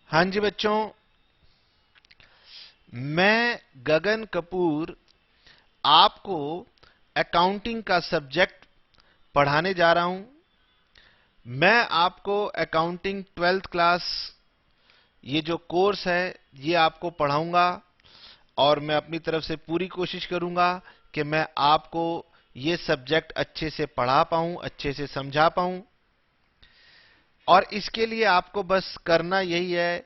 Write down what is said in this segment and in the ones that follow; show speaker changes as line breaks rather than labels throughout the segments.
हाँ जी बच्चों, मैं गगन कपूर आपको अकाउंटिंग का सब्जेक्ट पढ़ाने जा रहा हूं। मैं आपको अकाउंटिंग 12th क्लास ये जो कोर्स है ये आपको पढ़ाऊंगा और मैं अपनी तरफ से पूरी कोशिश करूंगा कि मैं आपको ये सब्जेक्ट अच्छे से पढ़ा पाऊं, अच्छे से समझा पाऊं। और इसके लिए आपको बस करना यही है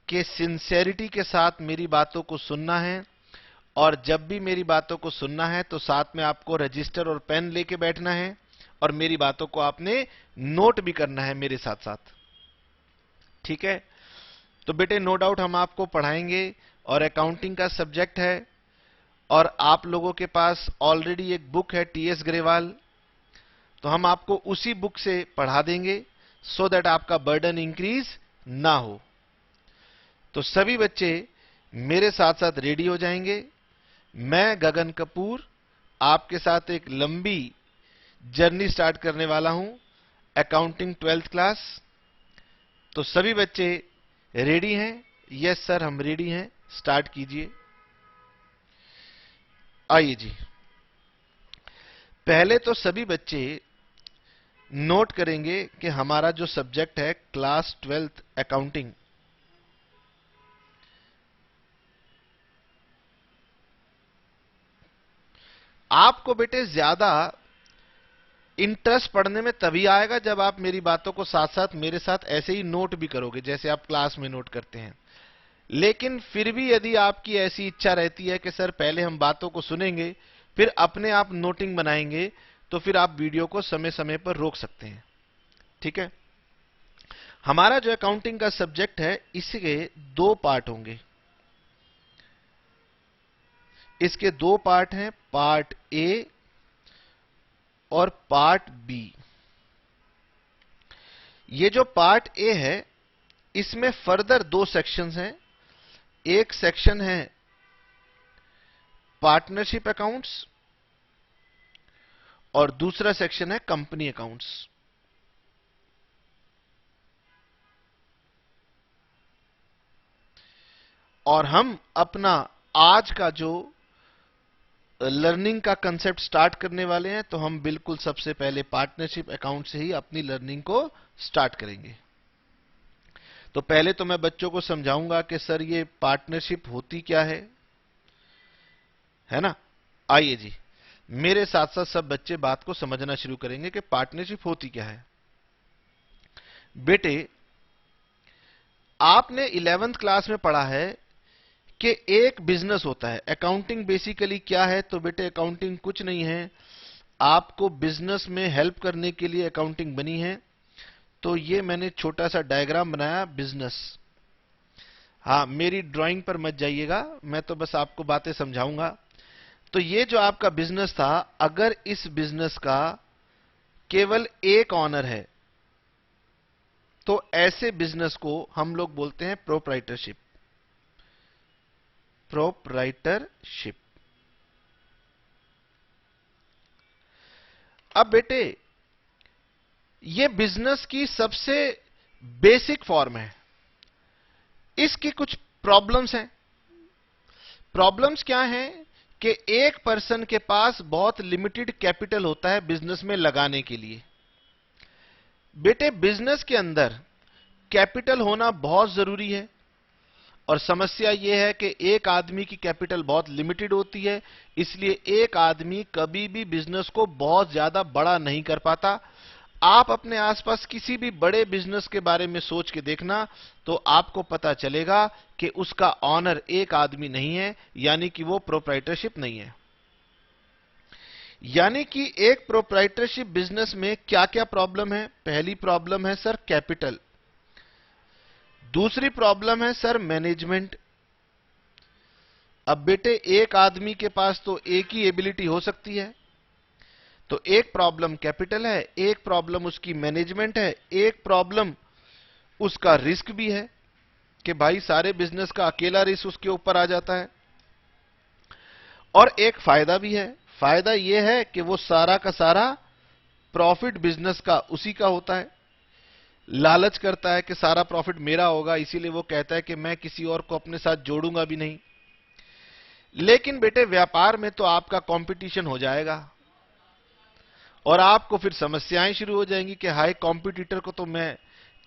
कि सिंसेरिटी के साथ मेरी बातों को सुनना है। और जब भी मेरी बातों को सुनना है तो साथ में आपको रजिस्टर और पेन लेके बैठना है और मेरी बातों को आपने नोट भी करना है मेरे साथ साथ। ठीक है? तो बेटे नो डाउट हम आपको पढ़ाएंगे और अकाउंटिंग का सब्जेक्ट है और आप लोगों के पास ऑलरेडी एक बुक है टीएस ग्रेवाल, तो हम आपको उसी बुक से पढ़ा देंगे सो दैट आपका बर्डन इंक्रीज ना हो। तो सभी बच्चे मेरे साथ साथ रेडी हो जाएंगे। मैं गगन कपूर आपके साथ एक लंबी जर्नी स्टार्ट करने वाला हूं, अकाउंटिंग 12th क्लास। तो सभी बच्चे रेडी हैं? यस सर, हम रेडी हैं। स्टार्ट कीजिए। आइए जी, पहले तो सभी बच्चे नोट करेंगे कि हमारा जो सब्जेक्ट है क्लास 12th अकाउंटिंग, आपको बेटे ज्यादा इंटरेस्ट पढ़ने में तभी आएगा जब आप मेरी बातों को साथ साथ मेरे साथ ऐसे ही नोट भी करोगे जैसे आप क्लास में नोट करते हैं। लेकिन फिर भी यदि आपकी ऐसी इच्छा रहती है कि सर पहले हम बातों को सुनेंगे फिर अपने आप नोटिंग बनाएंगे, तो फिर आप वीडियो को समय समय पर रोक सकते हैं। ठीक है? हमारा जो अकाउंटिंग का सब्जेक्ट है इसके दो पार्ट होंगे। इसके दो पार्ट हैं, पार्ट ए और पार्ट बी। ये जो पार्ट ए है इसमें फर्दर दो सेक्शंस हैं। एक सेक्शन है पार्टनरशिप अकाउंट्स और दूसरा सेक्शन है कंपनी अकाउंट्स। और हम अपना आज का जो लर्निंग का कंसेप्ट स्टार्ट करने वाले हैं, तो हम बिल्कुल सबसे पहले पार्टनरशिप अकाउंट से ही अपनी लर्निंग को स्टार्ट करेंगे। तो पहले तो मैं बच्चों को समझाऊंगा कि सर ये पार्टनरशिप होती क्या है ना? आइए जी, मेरे साथ साथ सब बच्चे बात को समझना शुरू करेंगे कि पार्टनरशिप होती क्या है। बेटे, आपने 11th क्लास में पढ़ा है कि एक बिजनेस होता है। अकाउंटिंग बेसिकली क्या है? तो बेटे अकाउंटिंग कुछ नहीं है, आपको बिजनेस में हेल्प करने के लिए अकाउंटिंग बनी है। तो ये मैंने छोटा सा डायग्राम बनाया बिजनेस। हाँ, मेरी ड्राइंग पर मत जाइएगा, मैं तो बस आपको बातें समझाऊंगा। तो ये जो आपका बिजनेस था, अगर इस बिजनेस का केवल एक ऑनर है तो ऐसे बिजनेस को हम लोग बोलते हैं प्रोप्राइटरशिप। प्रोप्राइटरशिप। अब बेटे ये बिजनेस की सबसे बेसिक फॉर्म है। इसकी कुछ प्रॉब्लम्स हैं। प्रॉब्लम्स क्या हैं कि एक पर्सन के पास बहुत लिमिटेड कैपिटल होता है बिजनेस में लगाने के लिए। बेटे बिजनेस के अंदर कैपिटल होना बहुत जरूरी है और समस्या यह है कि एक आदमी की कैपिटल बहुत लिमिटेड होती है, इसलिए एक आदमी कभी भी बिजनेस को बहुत ज्यादा बड़ा नहीं कर पाता। आप अपने आसपास किसी भी बड़े बिजनेस के बारे में सोच के देखना तो आपको पता चलेगा कि उसका ऑनर एक आदमी नहीं है, यानी कि वो प्रोप्राइटरशिप नहीं है। यानी कि एक प्रोप्राइटरशिप बिजनेस में क्या क्या प्रॉब्लम है? पहली प्रॉब्लम है सर कैपिटल। दूसरी प्रॉब्लम है सर मैनेजमेंट। अब बेटे एक आदमी के पास तो एक ही एबिलिटी हो सकती है, तो एक प्रॉब्लम कैपिटल है, एक प्रॉब्लम उसकी मैनेजमेंट है, एक प्रॉब्लम उसका रिस्क भी है कि भाई सारे बिजनेस का अकेला रिस्क उसके ऊपर आ जाता है। और एक फायदा भी है। फायदा यह है कि वो सारा का सारा प्रॉफिट बिजनेस का उसी का होता है। लालच करता है कि सारा प्रॉफिट मेरा होगा, इसीलिए वो कहता है कि मैं किसी और को अपने साथ जोड़ूंगा भी नहीं। लेकिन बेटे व्यापार में तो आपका कंपटीशन हो जाएगा और आपको फिर समस्याएं शुरू हो जाएंगी कि हाय, कॉम्पिटिटर को तो मैं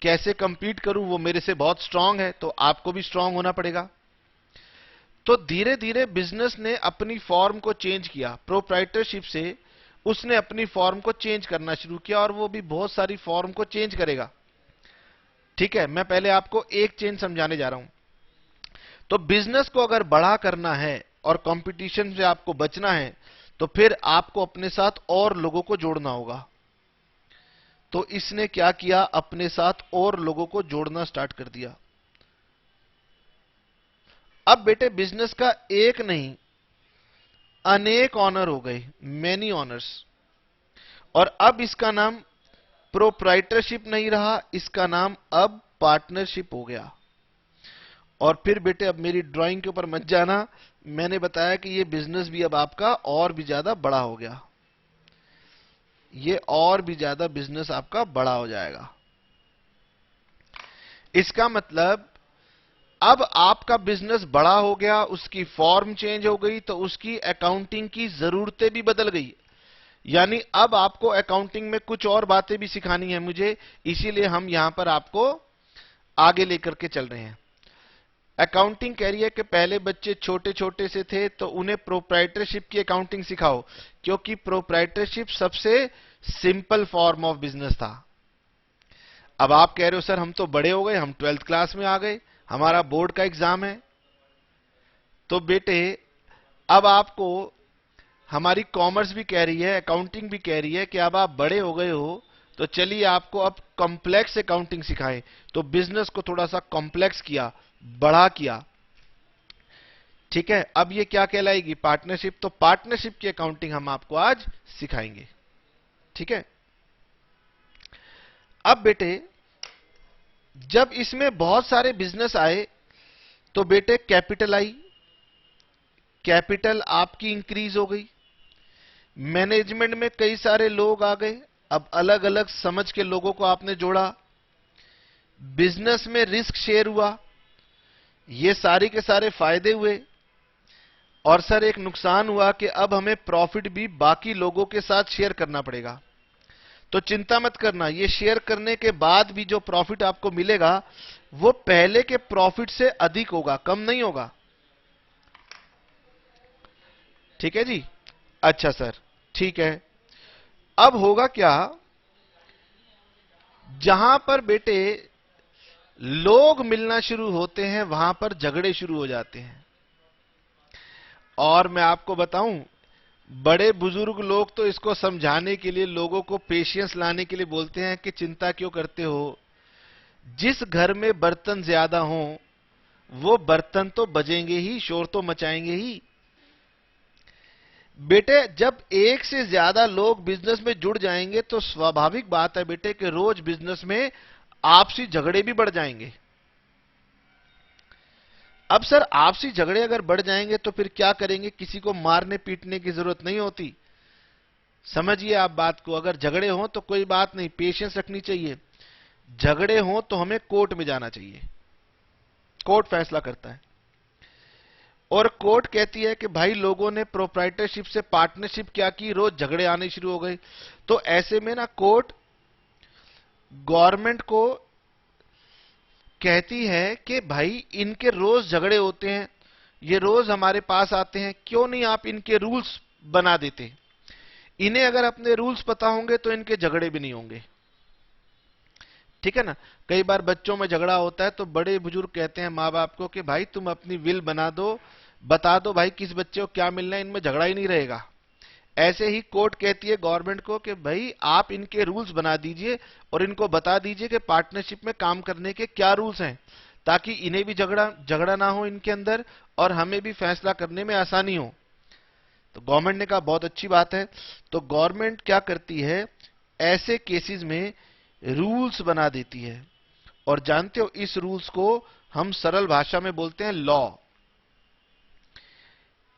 कैसे कंपीट करूं, वो मेरे से बहुत स्ट्रांग है, तो आपको भी स्ट्रांग होना पड़ेगा। तो धीरे धीरे बिजनेस ने अपनी फॉर्म को चेंज किया, प्रोप्राइटरशिप से उसने अपनी फॉर्म को चेंज करना शुरू किया और वो भी बहुत सारी फॉर्म को चेंज करेगा। ठीक है, मैं पहले आपको एक चेंज समझाने जा रहा हूं। तो बिजनेस को अगर बड़ा करना है और कंपटीशन से आपको बचना है, तो फिर आपको अपने साथ और लोगों को जोड़ना होगा। तो इसने क्या किया, अपने साथ और लोगों को जोड़ना स्टार्ट कर दिया। अब बेटे बिजनेस का एक नहीं अनेक ऑनर हो गए, मैनी ऑनर्स। और अब इसका नाम प्रोप्राइटरशिप नहीं रहा, इसका नाम अब पार्टनरशिप हो गया। और फिर बेटे अब मेरी ड्राइंग के ऊपर मत जाना, मैंने बताया कि ये बिजनेस भी अब आपका और भी ज्यादा बड़ा हो गया, ये और भी ज्यादा बिजनेस आपका बड़ा हो जाएगा। इसका मतलब अब आपका बिजनेस बड़ा हो गया, उसकी फॉर्म चेंज हो गई, तो उसकी अकाउंटिंग की जरूरतें भी बदल गई। यानी अब आपको अकाउंटिंग में कुछ और बातें भी सिखानी है मुझे, इसीलिए हम यहां पर आपको आगे लेकर के चल रहे हैं। अकाउंटिंग कह रही है कि पहले बच्चे छोटे छोटे से थे तो उन्हें प्रोप्राइटरशिप की अकाउंटिंग सिखाओ, क्योंकि प्रोप्राइटरशिप सबसे सिंपल फॉर्म ऑफ बिजनेस था। अब आप कह रहे हो सर हम तो बड़े हो गए, हम 12th क्लास में आ गए, हमारा बोर्ड का एग्जाम है। तो बेटे अब आपको हमारी कॉमर्स भी कह रही है, अकाउंटिंग भी कह रही है कि अब आप बड़े हो गए हो, तो चलिए आपको अब कॉम्प्लेक्स अकाउंटिंग सिखाएं। तो बिजनेस को थोड़ा सा कॉम्प्लेक्स किया, बड़ा किया। ठीक है, अब ये क्या कहलाएगी, पार्टनरशिप। तो पार्टनरशिप की अकाउंटिंग हम आपको आज सिखाएंगे। ठीक है, अब बेटे जब इसमें बहुत सारे बिजनेस आए तो बेटे कैपिटल आई, कैपिटल आपकी इंक्रीज हो गई। मैनेजमेंट में कई सारे लोग आ गए, अब अलग अलग समझ के लोगों को आपने जोड़ा। बिजनेस में रिस्क शेयर हुआ, ये सारे के सारे फायदे हुए। और सर एक नुकसान हुआ कि अब हमें प्रॉफिट भी बाकी लोगों के साथ शेयर करना पड़ेगा। तो चिंता मत करना, ये शेयर करने के बाद भी जो प्रॉफिट आपको मिलेगा वो पहले के प्रॉफिट से अधिक होगा, कम नहीं होगा। ठीक है जी, अच्छा सर, ठीक है। अब होगा क्या, जहां पर बेटे लोग मिलना शुरू होते हैं वहां पर झगड़े शुरू हो जाते हैं। और मैं आपको बताऊं, बड़े बुजुर्ग लोग तो इसको समझाने के लिए, लोगों को पेशेंस लाने के लिए बोलते हैं कि चिंता क्यों करते हो, जिस घर में बर्तन ज्यादा हो वो बर्तन तो बजेंगे ही, शोर तो मचाएंगे ही। बेटे जब एक से ज्यादा लोग बिजनेस में जुड़ जाएंगे तो स्वाभाविक बात है बेटे कि रोज बिजनेस में आपसी झगड़े भी बढ़ जाएंगे। अब सर आपसी झगड़े अगर बढ़ जाएंगे तो फिर क्या करेंगे, किसी को मारने पीटने की जरूरत नहीं होती। समझिए आप बात को, अगर झगड़े हों तो कोई बात नहीं, पेशेंस रखनी चाहिए। झगड़े हों तो हमें कोर्ट में जाना चाहिए, कोर्ट फैसला करता है। और कोर्ट कहती है कि भाई लोगों ने प्रोप्राइटरशिप से पार्टनरशिप क्या की, रोज झगड़े आने शुरू हो गए। तो ऐसे में ना कोर्ट गवर्नमेंट को कहती है कि भाई इनके रोज झगड़े होते हैं, ये रोज हमारे पास आते हैं, क्यों नहीं आप इनके रूल्स बना देते। इन्हें अगर अपने रूल्स पता होंगे तो इनके झगड़े भी नहीं होंगे। ठीक है ना, कई बार बच्चों में झगड़ा होता है तो बड़े बुजुर्ग कहते हैं माँ बाप को कि भाई तुम अपनी विल बना दो, बता दो भाई किस बच्चे को क्या मिलना है, इनमें झगड़ा ही नहीं रहेगा। ऐसे ही कोर्ट कहती है गवर्नमेंट को कि भाई आप इनके रूल्स बना दीजिए और इनको बता दीजिए कि पार्टनरशिप में काम करने के क्या रूल्स हैं, ताकि इन्हें भी झगड़ा ना हो इनके अंदर और हमें भी फैसला करने में आसानी हो। तो गवर्नमेंट ने कहा बहुत अच्छी बात है। तो गवर्नमेंट क्या करती है, ऐसे केसेस में रूल्स बना देती है। और जानते हो इस रूल्स को हम सरल भाषा में बोलते हैं लॉ,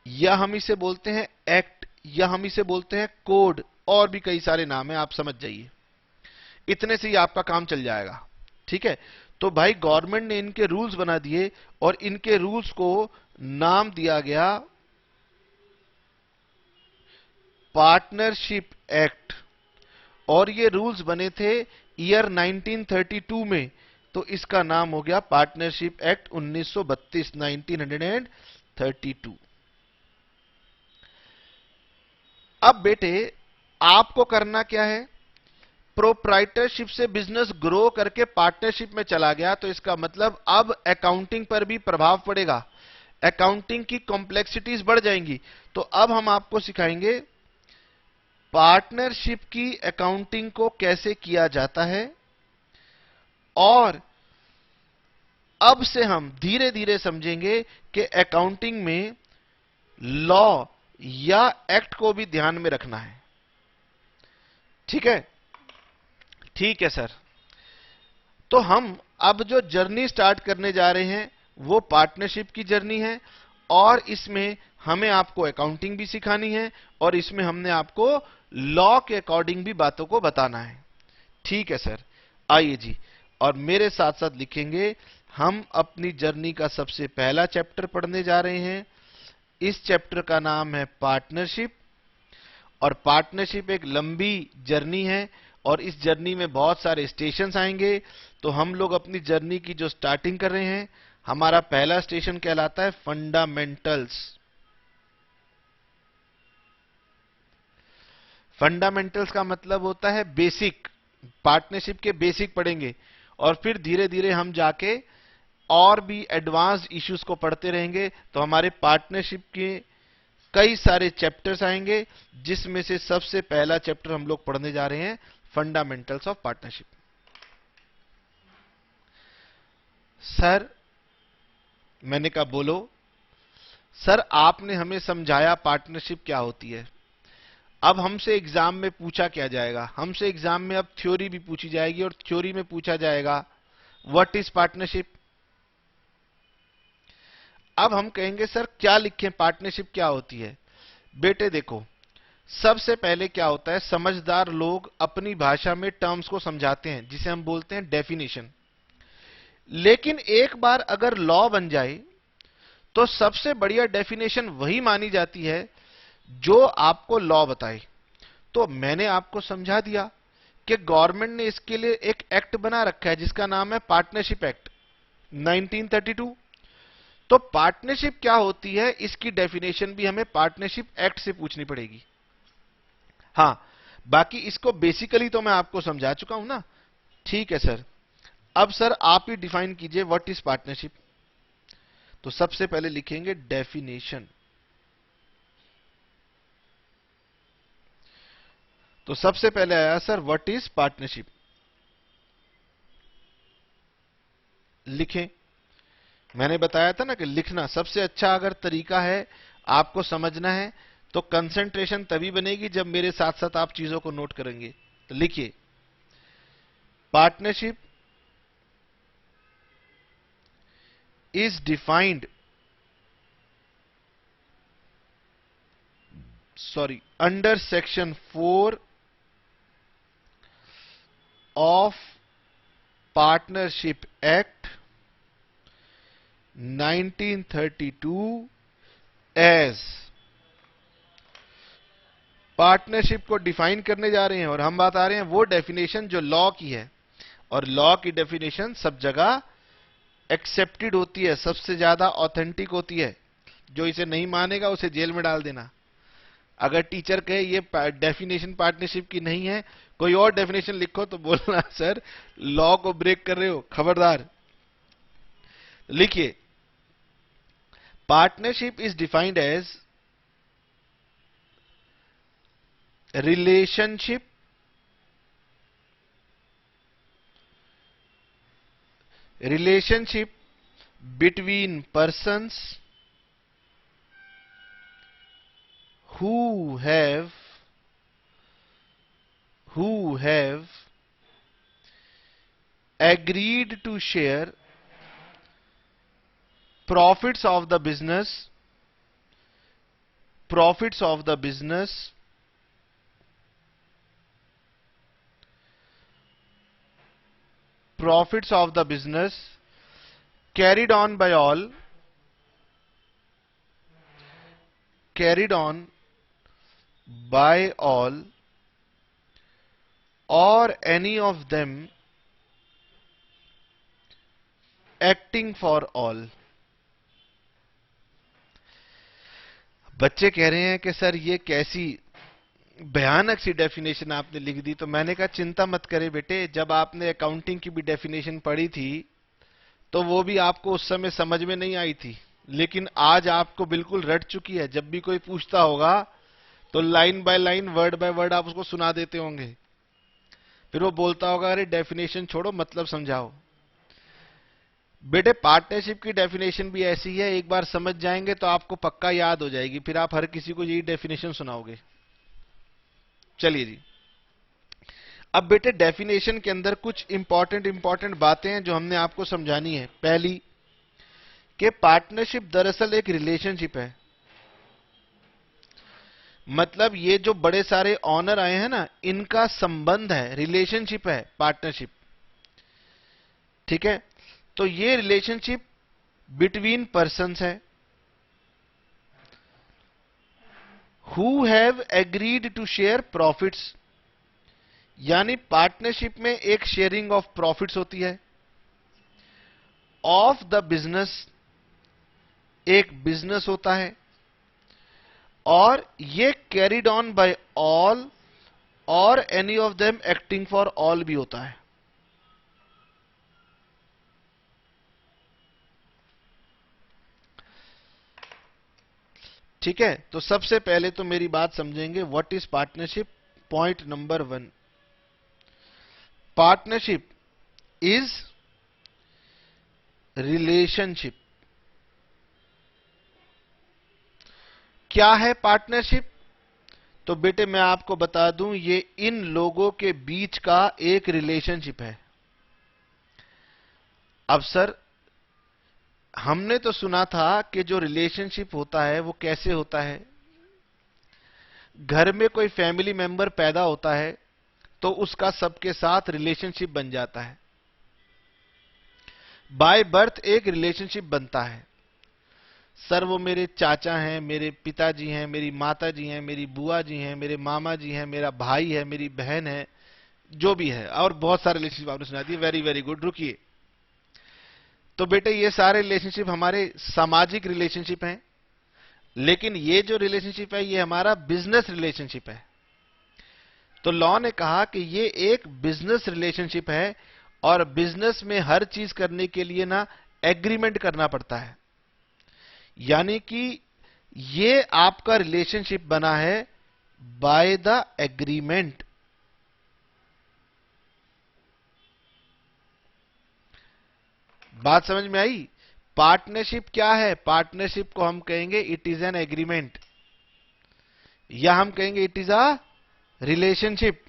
या हम इसे बोलते हैं एक्ट, या हम इसे बोलते हैं कोड, और भी कई सारे नाम हैं, आप समझ जाइए। इतने से ही आपका काम चल जाएगा। ठीक है। तो भाई गवर्नमेंट ने इनके रूल्स बना दिए और इनके रूल्स को नाम दिया गया पार्टनरशिप एक्ट, और ये रूल्स बने थे ईयर 1932 में, तो इसका नाम हो गया पार्टनरशिप एक्ट 1932, 1932। अब बेटे आपको करना क्या है, प्रोप्राइटरशिप से बिजनेस ग्रो करके पार्टनरशिप में चला गया, तो इसका मतलब अब अकाउंटिंग पर भी प्रभाव पड़ेगा, अकाउंटिंग की कॉम्प्लेक्सिटीज बढ़ जाएंगी। तो अब हम आपको सिखाएंगे पार्टनरशिप की अकाउंटिंग को कैसे किया जाता है, और अब से हम धीरे धीरे समझेंगे कि अकाउंटिंग में लॉ या एक्ट को भी ध्यान में रखना है। ठीक है, ठीक है सर। तो हम अब जो जर्नी स्टार्ट करने जा रहे हैं वो पार्टनरशिप की जर्नी है, और इसमें हमें आपको अकाउंटिंग भी सिखानी है, और इसमें हमने आपको लॉ के अकॉर्डिंग भी बातों को बताना है। ठीक है सर, आइए जी, और मेरे साथ साथ लिखेंगे, हम अपनी जर्नी का सबसे पहला चैप्टर पढ़ने जा रहे हैं। इस चैप्टर का नाम है पार्टनरशिप, और पार्टनरशिप एक लंबी जर्नी है, और इस जर्नी में बहुत सारे स्टेशंस आएंगे। तो हम लोग अपनी जर्नी की जो स्टार्टिंग कर रहे हैं, हमारा पहला स्टेशन कहलाता है फंडामेंटल्स। फंडामेंटल्स का मतलब होता है बेसिक, पार्टनरशिप के बेसिक पढ़ेंगे, और फिर धीरे धीरे हम जाके और भी एडवांस्ड इश्यूज को पढ़ते रहेंगे। तो हमारे पार्टनरशिप के कई सारे चैप्टर्स आएंगे, जिसमें से सबसे पहला चैप्टर हम लोग पढ़ने जा रहे हैं फंडामेंटल्स ऑफ पार्टनरशिप। सर, मैंने कहा बोलो। सर, आपने हमें समझाया पार्टनरशिप क्या होती है, अब हमसे एग्जाम में पूछा क्या जाएगा, हमसे एग्जाम में अब थ्योरी भी पूछी जाएगी, और थ्योरी में पूछा जाएगा व्हाट इज पार्टनरशिप। अब हम कहेंगे सर क्या लिखें, पार्टनरशिप क्या होती है। बेटे देखो, सबसे पहले क्या होता है, समझदार लोग अपनी भाषा में टर्म्स को समझाते हैं, जिसे हम बोलते हैं डेफिनेशन। लेकिन एक बार अगर लॉ बन जाए तो सबसे बढ़िया डेफिनेशन वही मानी जाती है जो आपको लॉ बताए। तो मैंने आपको समझा दिया कि गवर्नमेंट ने इसके लिए एक एक्ट बना रखा है जिसका नाम है पार्टनरशिप एक्ट 1932। तो पार्टनरशिप क्या होती है, इसकी डेफिनेशन भी हमें पार्टनरशिप एक्ट से पूछनी पड़ेगी। हां, बाकी इसको बेसिकली तो मैं आपको समझा चुका हूं ना। ठीक है सर, अब सर आप ही डिफाइन कीजिए व्हाट इज पार्टनरशिप। तो सबसे पहले लिखेंगे डेफिनेशन। तो सबसे पहले आया सर व्हाट इज पार्टनरशिप, लिखें। मैंने बताया था ना कि लिखना सबसे अच्छा अगर तरीका है आपको समझना है, तो कंसंट्रेशन तभी बनेगी जब मेरे साथ साथ आप चीजों को नोट करेंगे। तो लिखिए, partnership is defined, sorry, under section 4 of partnership act 1932 as. Partnership को डिफाइन करने जा रहे हैं, और हम बात आ रहे हैं वो डेफिनेशन जो लॉ की है, और लॉ की डेफिनेशन सब जगह एक्सेप्टेड होती है, सबसे ज्यादा ऑथेंटिक होती है। जो इसे नहीं मानेगा उसे जेल में डाल देना। अगर टीचर कहे ये डेफिनेशन पार्टनरशिप की नहीं है, कोई और डेफिनेशन लिखो, तो बोलना सर लॉ को ब्रेक कर रहे हो, खबरदार। लिखिए, partnership is defined as relationship relationship between persons who have agreed to share profits of the business profits of the business carried on by all, or any of them acting for all। बच्चे कह रहे हैं कि sir ये कैसी भयानक सी definition आपने लिख दी। तो मैंने कहा चिंता मत करें बेटे, जब आपने अकाउंटिंग की भी डेफिनेशन पढ़ी थी तो वो भी आपको उस समय समझ में नहीं आई थी, लेकिन आज आपको बिल्कुल रट चुकी है। जब भी कोई पूछता होगा तो line by line, word by word आप उसको सुना देते होंगे। फिर वो बोलता होगा अरे डेफिनेशन छोड़ो, मतलब समझाओ। बेटे पार्टनरशिप की डेफिनेशन भी ऐसी है, एक बार समझ जाएंगे तो आपको पक्का याद हो जाएगी, फिर आप हर किसी को यही डेफिनेशन सुनाओगे। चलिए जी, अब बेटे डेफिनेशन के अंदर कुछ इंपॉर्टेंट बातें हैं जो हमने आपको समझानी है। पहली कि पार्टनरशिप दरअसल एक रिलेशनशिप है। मतलब ये जो बड़े सारे ऑनर आए हैं ना, इनका संबंध है, रिलेशनशिप है पार्टनरशिप। ठीक है, तो ये रिलेशनशिप बिटवीन पर्सन्स है who have agreed to share profits, यानी पार्टनरशिप में एक शेयरिंग ऑफ प्रॉफिट्स होती है। ऑफ द बिजनेस, एक बिजनेस होता है, और ये कैरिड ऑन बाय ऑल और any of them acting for all भी होता है। ठीक है, तो सबसे पहले तो मेरी बात समझेंगे, what is partnership. Point number 1, partnership is relationship. क्या है पार्टनरशिप? तो बेटे मैं आपको बता दूं, ये इन लोगों के बीच का एक रिलेशनशिप है। अब सर हमने तो सुना था कि जो रिलेशनशिप होता है वो कैसे होता है, घर में कोई फैमिली मेंबर पैदा होता है तो उसका सबके साथ रिलेशनशिप बन जाता है। बाय बर्थ एक रिलेशनशिप बनता है। सर वो मेरे चाचा हैं, मेरे पिताजी हैं, मेरी माता जी हैं, मेरी बुआ जी हैं, मेरे मामा जी हैं, मेरा भाई है, मेरी बहन है, जो भी है, और बहुत सारे रिलेशनशिप आपने सुना दिए। Very very good. रुकिए, तो बेटे ये सारे रिलेशनशिप हमारे सामाजिक रिलेशनशिप हैं, लेकिन ये जो रिलेशनशिप है ये हमारा बिजनेस रिलेशनशिप है। तो लॉ ने कहा कि ये एक बिजनेस रिलेशनशिप है, और बिजनेस में हर चीज करने के लिए ना एग्रीमेंट करना पड़ता है। यानी कि ये आपका रिलेशनशिप बना है बाय द एग्रीमेंट। बात समझ में आई? पार्टनरशिप क्या है? पार्टनरशिप को हम कहेंगे इट इज एन एग्रीमेंट, या हम कहेंगे इट इज अ रिलेशनशिप।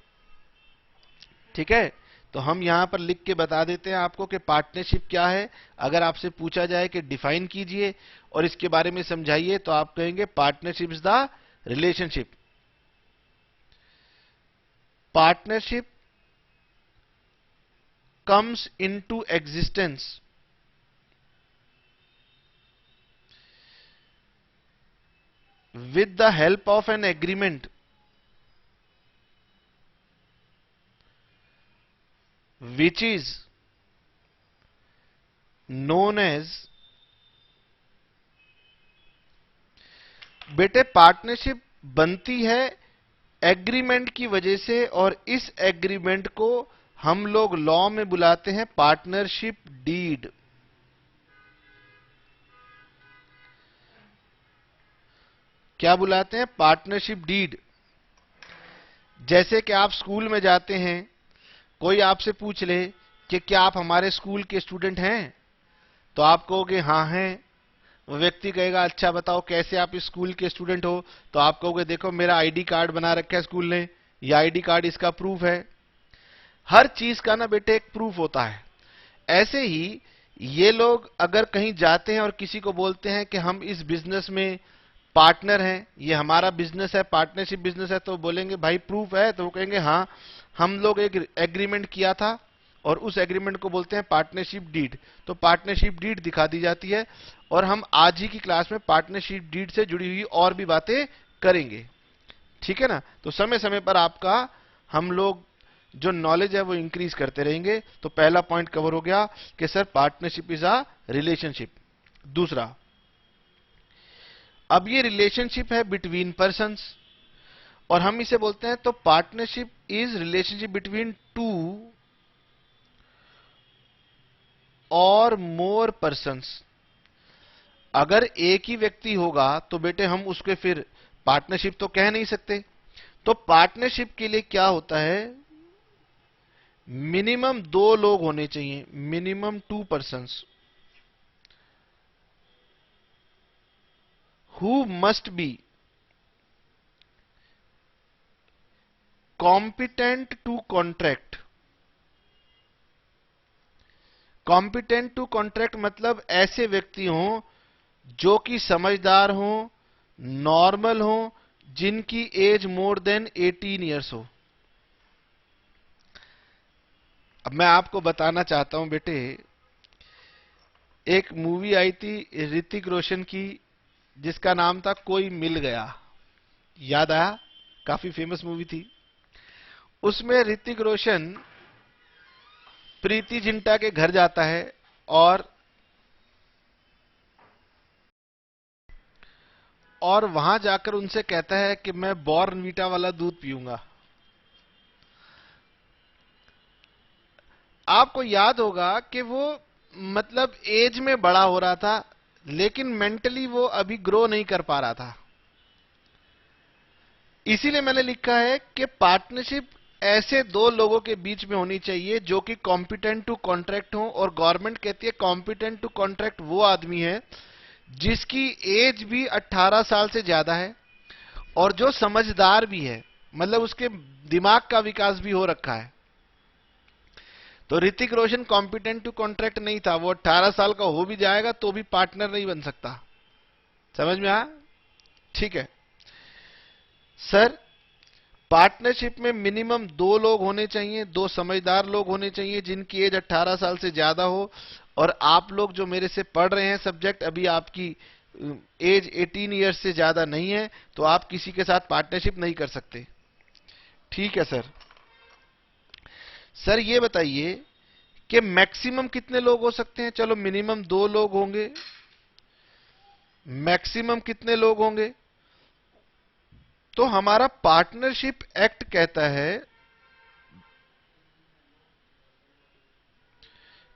ठीक है, तो हम यहां पर लिख के बता देते हैं आपको कि पार्टनरशिप क्या है। अगर आपसे पूछा जाए कि डिफाइन कीजिए और इसके बारे में समझाइए, तो आप कहेंगे partnership is the relationship. Partnership comes into existence with the help of an agreement which is known as। बेटे पार्टनरशिप बनती है एग्रीमेंट की वजह से, और इस एग्रीमेंट को हम लोग लॉ में बुलाते हैं पार्टनरशिप डीड। क्या बुलाते हैं? Partnership deed. जैसे कि आप स्कूल में जाते हैं, कोई आपसे पूछ ले कि क्या आप हमारे स्कूल के स्टूडेंट हैं, तो आप कहोगे हाँ हैं। वो व्यक्ति कहेगा अच्छा बताओ कैसे आप इस स्कूल के स्टूडेंट हो, तो आप कहोगे देखो मेरा आईडी कार्ड बना रखा है स्कूल ने, ये आईडी कार्ड इसका प्रूफ है। हर चीज का ना बेटे एक प्रूफ होता है। ऐसे ही ये लोग अगर कहीं जाते हैं और किसी को बोलते हैं कि हम इस बिजनेस में पार्टनर हैं, ये हमारा बिजनेस है, पार्टनरशिप बिजनेस है, तो बोलेंगे भाई प्रूफ है? तो वो कहेंगे हाँ हम लोग एक एग्रीमेंट किया था और उस एग्रीमेंट को बोलते हैं पार्टनरशिप डीड। तो पार्टनरशिप डीड दिखा दी जाती है और हम आज ही की क्लास में पार्टनरशिप डीड से जुड़ी हुई और भी बातें करेंगे, ठीक है ना। तो समय समय पर आपका हम लोग जो नॉलेज है वो इंक्रीज करते रहेंगे। तो पहला पॉइंट कवर हो गया कि sir partnership is a relationship. दूसरा, अब ये रिलेशनशिप है बिटवीन पर्संस और हम इसे बोलते हैं, तो partnership is relationship between two और मोर पर्संस। अगर एक ही व्यक्ति होगा तो बेटे हम उसके फिर पार्टनरशिप तो कह नहीं सकते। तो पार्टनरशिप के लिए क्या होता है, मिनिमम 2 लोग होने चाहिए, minimum 2 persons who must be competent to contract. Competent to contract मतलब ऐसे व्यक्ति हों जो कि समझदार हों, नॉर्मल हों, जिनकी एज मोर देन 18 ईयर्स हो। अब मैं आपको बताना चाहता हूं बेटे, एक मूवी आई थी ऋतिक रोशन की जिसका नाम था कोई मिल गया, याद आया? काफी फेमस मूवी थी। उसमें ऋतिक रोशन प्रीति जिंटा के घर जाता है और वहां जाकर उनसे कहता है कि मैं बॉर्नवीटा वाला दूध पीऊंगा। आपको याद होगा कि वो मतलब एज में बड़ा हो रहा था लेकिन मेंटली वो अभी ग्रो नहीं कर पा रहा था। इसीलिए मैंने लिखा है कि पार्टनरशिप ऐसे 2 लोगों के बीच में होनी चाहिए जो कि कॉम्पिटेंट टू कॉन्ट्रैक्ट हो। और गवर्नमेंट कहती है कॉम्पिटेंट टू कॉन्ट्रैक्ट वो आदमी है जिसकी एज भी 18 साल से ज्यादा है और जो समझदार भी है, मतलब उसके दिमाग का विकास भी हो रखा है। तो Hrithik Roshan competent to contract नहीं था, वो 18 साल का हो भी जाएगा तो भी पार्टनर नहीं बन सकता। समझ में आया? ठीक है सर, पार्टनरशिप में मिनिमम 2 लोग होने चाहिए, 2 समझदार लोग होने चाहिए जिनकी एज 18 साल से ज्यादा हो। और आप लोग जो मेरे से पढ़ रहे हैं सब्जेक्ट, अभी आपकी एज 18 ईयर्स से ज्यादा नहीं है तो आप किसी के साथ पार्टनरशिप नहीं कर सकते। ठीक है सर। सर ये बताइए कि मैक्सिमम कितने लोग हो सकते हैं? चलो मिनिमम 2 लोग होंगे, मैक्सिमम कितने लोग होंगे? तो हमारा पार्टनरशिप एक्ट कहता है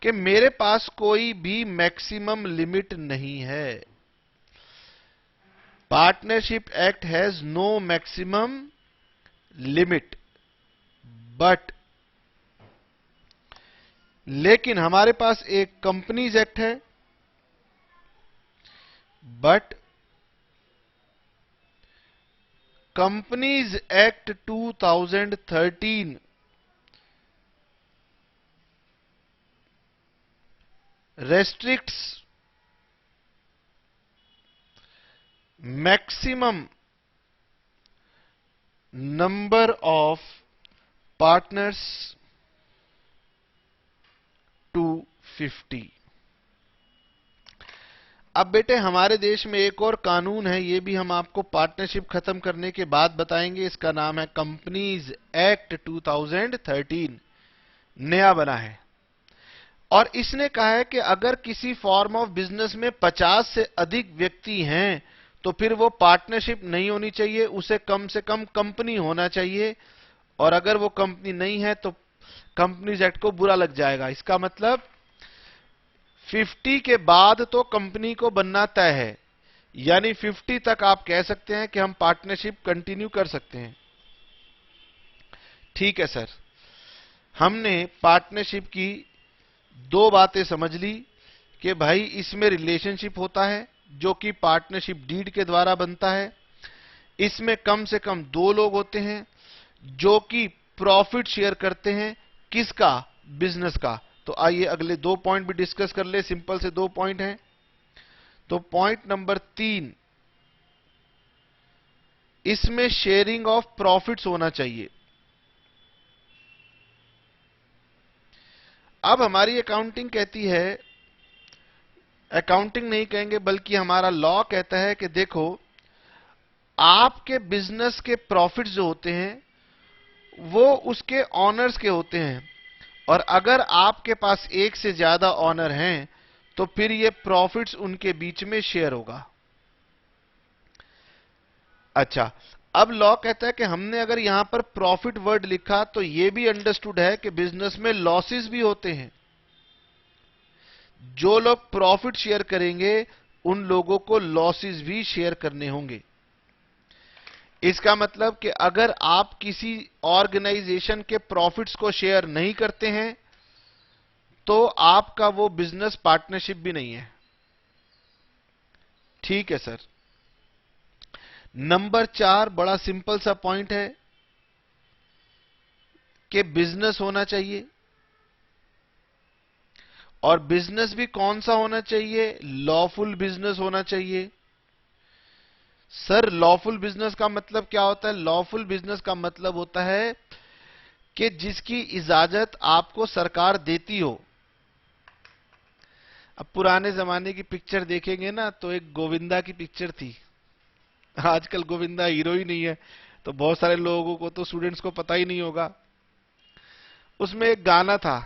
कि मेरे पास कोई भी मैक्सिमम लिमिट नहीं है। Partnership act has no maximum limit, but लेकिन हमारे पास एक कंपनीज एक्ट है, but companies act 2013 restricts maximum number of partners to 50। अब बेटे हमारे देश में एक और कानून है, ये भी हम आपको पार्टनरशिप खत्म करने के बाद बताएंगे। इसका नाम है कंपनीज एक्ट 2013, नया बना है। और इसने कहा है कि अगर किसी फॉर्म ऑफ बिजनेस में 50 से अधिक व्यक्ति हैं तो फिर वो पार्टनरशिप नहीं होनी चाहिए, उसे कम से कम कंपनी होना चाहिए। और अगर वो कंपनी नहीं है तो कंपनीज एक्ट को बुरा लग जाएगा। इसका मतलब 50 के बाद तो कंपनी को बनना तय है, यानी 50 तक आप कह सकते हैं कि हम पार्टनरशिप कंटिन्यू कर सकते हैं। ठीक है सर, हमने पार्टनरशिप की 2 बातें समझ ली कि भाई इसमें रिलेशनशिप होता है जो कि पार्टनरशिप डीड के द्वारा बनता है। इसमें कम से कम 2 लोग होते हैं जो कि प्रॉफिट शेयर करते हैं। किसका? बिजनेस का। तो आइए अगले 2 पॉइंट भी डिस्कस कर ले। सिंपल से 2 पॉइंट हैं। तो पॉइंट नंबर 3, इसमें शेयरिंग ऑफ प्रॉफिट्स होना चाहिए। अब हमारी अकाउंटिंग कहती है, अकाउंटिंग नहीं कहेंगे बल्कि हमारा लॉ कहता है कि देखो, आपके बिजनेस के प्रॉफिट्स जो होते हैं वो उसके ऑनर्स के होते हैं, और अगर आपके पास एक से ज्यादा ऑनर हैं तो फिर ये प्रॉफिट्स उनके बीच में शेयर होगा। अच्छा, अब लॉ कहता है कि हमने अगर यहां पर प्रॉफिट वर्ड लिखा तो यह भी अंडरस्टूड है कि बिजनेस में लॉसेस भी होते हैं। जो लोग प्रॉफिट शेयर करेंगे उन लोगों को लॉसेस भी शेयर करने होंगे। इसका मतलब कि अगर आप किसी ऑर्गेनाइजेशन के प्रॉफिट्स को शेयर नहीं करते हैं तो आपका वो बिजनेस पार्टनरशिप भी नहीं है। ठीक है सर। नंबर 4 बड़ा सिंपल सा पॉइंट है कि बिजनेस होना चाहिए, और बिजनेस भी कौन सा होना चाहिए? लॉफुल बिजनेस होना चाहिए। सर लॉफुल बिजनेस का मतलब क्या होता है? लॉफुल बिजनेस का मतलब होता है कि जिसकी इजाजत आपको सरकार देती हो। अब पुराने जमाने की पिक्चर देखेंगे ना तो एक गोविंदा की पिक्चर थी। आजकल गोविंदा हीरो ही नहीं है, तो बहुत सारे लोगों को तो स्टूडेंट्स को पता ही नहीं होगा। उसमें एक गाना था,